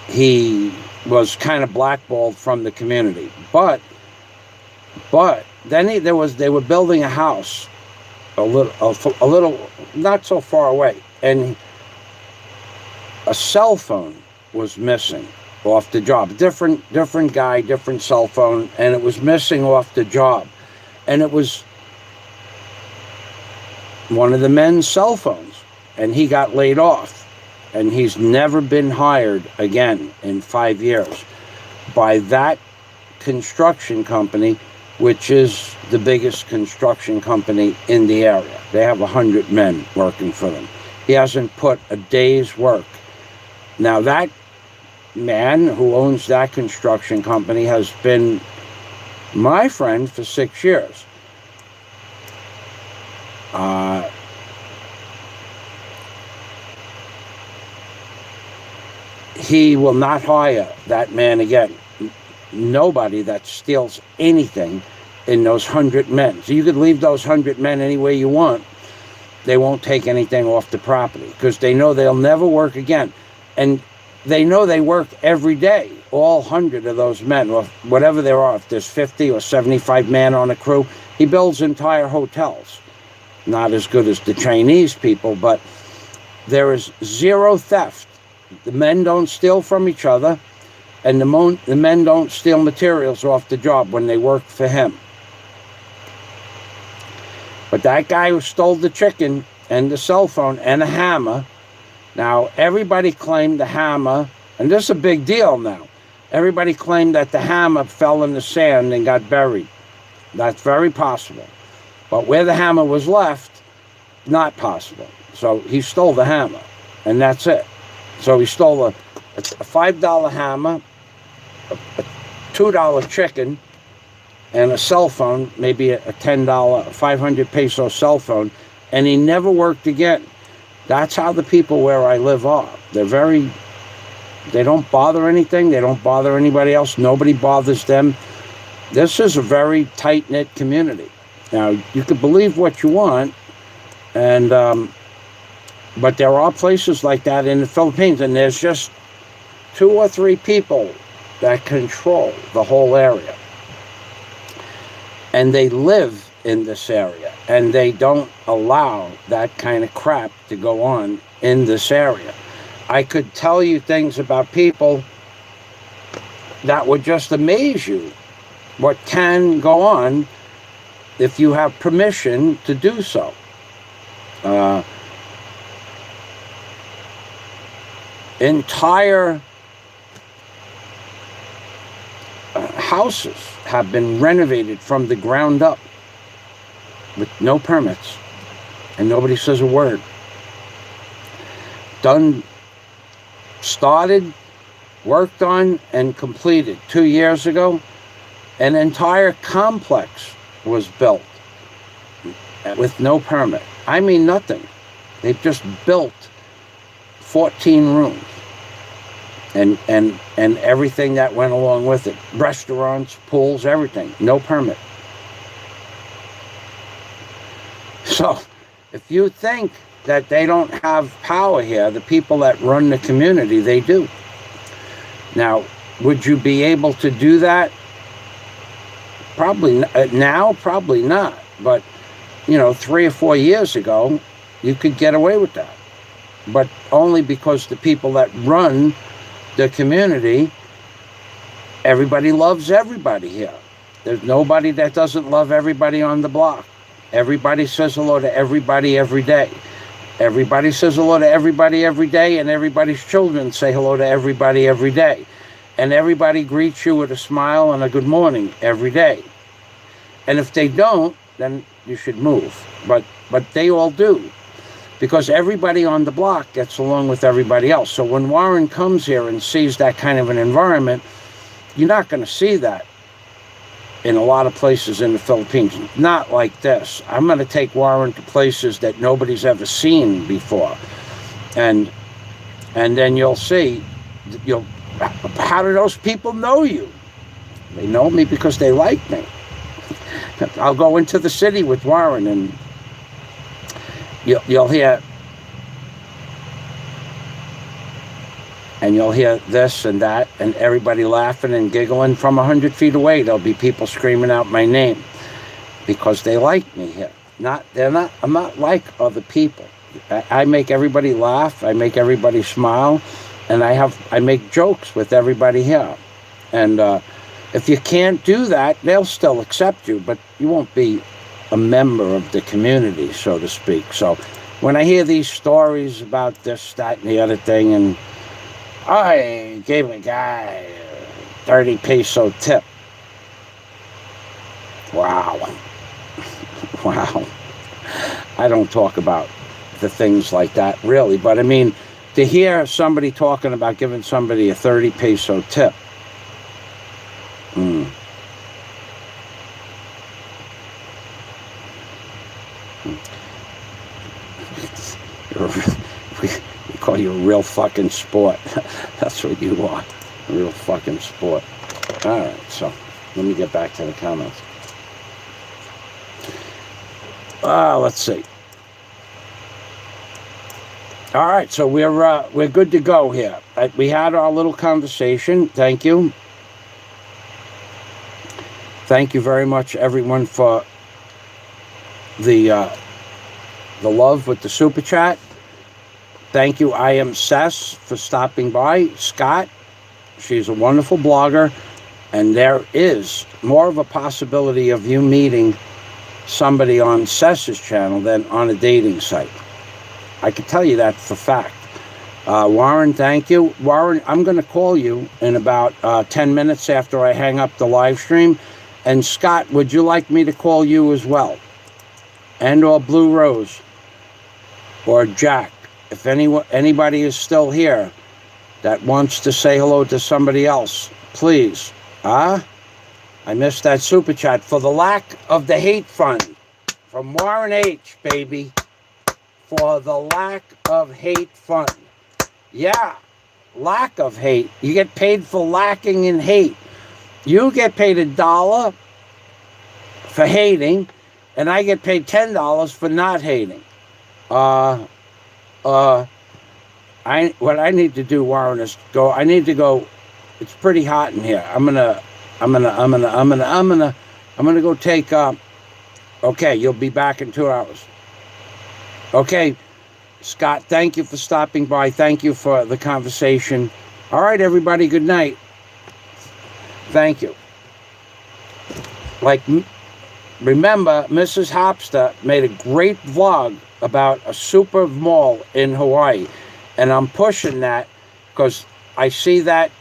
he was kind of blackballed from the community. But then they were building a house a little not so far away, and a cell phone was missing off the job. Different guy, different cell phone, and it was missing off the job. And it was one of the men's cell phones, and he got laid off, and he's never been hired again in 5 years by that construction company, which is the biggest construction company in the area. They have 100 men working for them. He hasn't put a day's work. Now, that man who owns that construction company has been my friend for 6 years. He will not hire that man again. Nobody that steals anything in those 100 men. So you could leave those 100 men any way you want. They won't take anything off the property because they know they'll never work again. And they know they work every day. All 100 of those men, or whatever there are, if there's 50 or 75 men on a crew, he builds entire hotels. Not as good as the Chinese people, but there is zero theft. The men don't steal from each other. And the men don't steal materials off the job when they work for him. But that guy who stole the chicken and the cell phone and a hammer. Now, everybody claimed the hammer, and this is a big deal now. Everybody claimed that the hammer fell in the sand and got buried. That's very possible. But where the hammer was left, not possible. So he stole the hammer, and that's it. So he stole a $5 hammer, a $2 chicken, and a cell phone, maybe a $10, 500 peso cell phone, and he never worked again. That's how the people where I live are. They don't bother anything. They don't bother anybody else. Nobody bothers them. This is a very tight-knit community. Now, you can believe what you want, and but there are places like that in the Philippines, and there's just 2 or 3 people that control the whole area. And they live in this area, and they don't allow that kind of crap to go on in this area. I could tell you things about people that would just amaze you. What can go on if you have permission to do so. Entire houses have been renovated from the ground up with no permits, and nobody says a word. Started, worked on, and completed 2 years ago. An entire complex was built with no permit. I mean nothing. They've just built 14 rooms and everything that went along with it. Restaurants, pools, everything. No permit. So if you think that they don't have power here, the people that run the community, they do. Now, would you be able to do that? Probably now, probably not. But, 3 or 4 years ago, you could get away with that. But only because the people that run the community, everybody loves everybody here. There's nobody that doesn't love everybody on the block. Everybody says hello to everybody every day. Everybody says hello to everybody every day, and everybody's children say hello to everybody every day. And everybody greets you with a smile and a good morning every day. And if they don't, then you should move. But they all do. Because everybody on the block gets along with everybody else. So when Warren comes here and sees that kind of an environment, you're not going to see that in a lot of places in the Philippines. Not like this. I'm going to take Warren to places that nobody's ever seen before. And then you'll see, how do those people know you? They know me because they like me. I'll go into the city with Warren, and you'll hear this and that, and everybody laughing and giggling from 100 feet away. There'll be people screaming out my name because they like me here. I'm not like other people. I make everybody laugh. I make everybody smile, and I make jokes with everybody here. And if you can't do that, they'll still accept you, but you won't be a member of the community, so to speak. So when I hear these stories about this, that, and the other thing, and I gave a guy a 30 peso tip. Wow. Wow. I don't talk about the things like that, really. But, I mean, to hear somebody talking about giving somebody a 30 peso tip, we call you a real fucking sport. That's what you are. A real fucking sport. All right, so let me get back to the comments. Let's see. All right, so we're good to go here. We had our little conversation. Thank you. Thank you very much, everyone, for the love with the super chat. Thank you, I Am Cess, for stopping by. Scott, she's a wonderful blogger, and there is more of a possibility of you meeting somebody on Cess's channel than on a dating site. I can tell you that for fact. Warren, thank you. Warren, I'm going to call you in about 10 minutes after I hang up the live stream. And Scott, would you like me to call you as well? And or Blue Rose or Jack, if anybody is still here that wants to say hello to somebody else, please. I missed that super chat. For the lack of the hate fund from Warren H, baby. For the lack of hate fund. Yeah, lack of hate. You get paid for lacking in hate. You get paid $1 for hating, and I get paid $10 for not hating. What I need to do, Warren, is go. I need to go. It's pretty hot in here. I'm gonna go take. Okay, you'll be back in 2 hours. Okay, Scott, thank you for stopping by. Thank you for the conversation. All right, everybody, good night. Thank you. Remember, Mrs. Hopster made a great vlog about a super mall in Hawaii. And I'm pushing that because I see that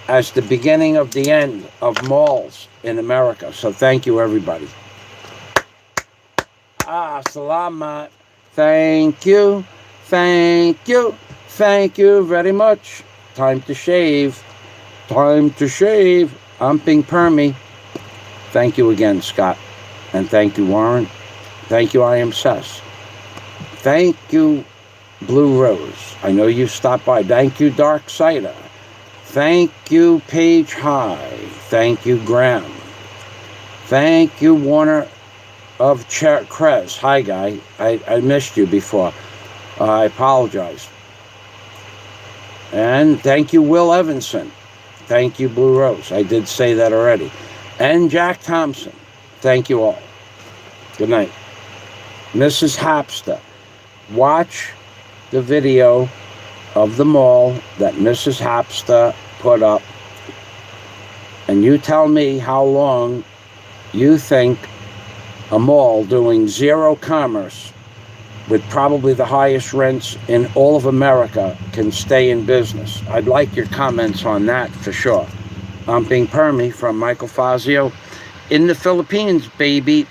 as the beginning of the end of malls in America. So thank you, everybody. Salamat. Thank you. Thank you. Thank you very much. Time to shave. Time to shave. I'm being permy. Thank you again, Scott. And thank you, Warren. Thank you, I am Sess. Thank you, Blue Rose. I know you stopped by. Thank you, Dark Cider. Thank you, Paige High. Thank you, Graham. Thank you, Warner of Krez. Hi, guy. I missed you before. I apologize. And thank you, Will Evanson. Thank you, Blue Rose. I did say that already. And Jack Thompson. Thank you all. Good night. Mrs. Hopster, watch the video of the mall that Mrs. Hopster put up, and you tell me how long you think a mall doing zero commerce with probably the highest rents in all of America can stay in business. I'd like your comments on that for sure. I'm being permy from Michael Fazio in the Philippines, baby.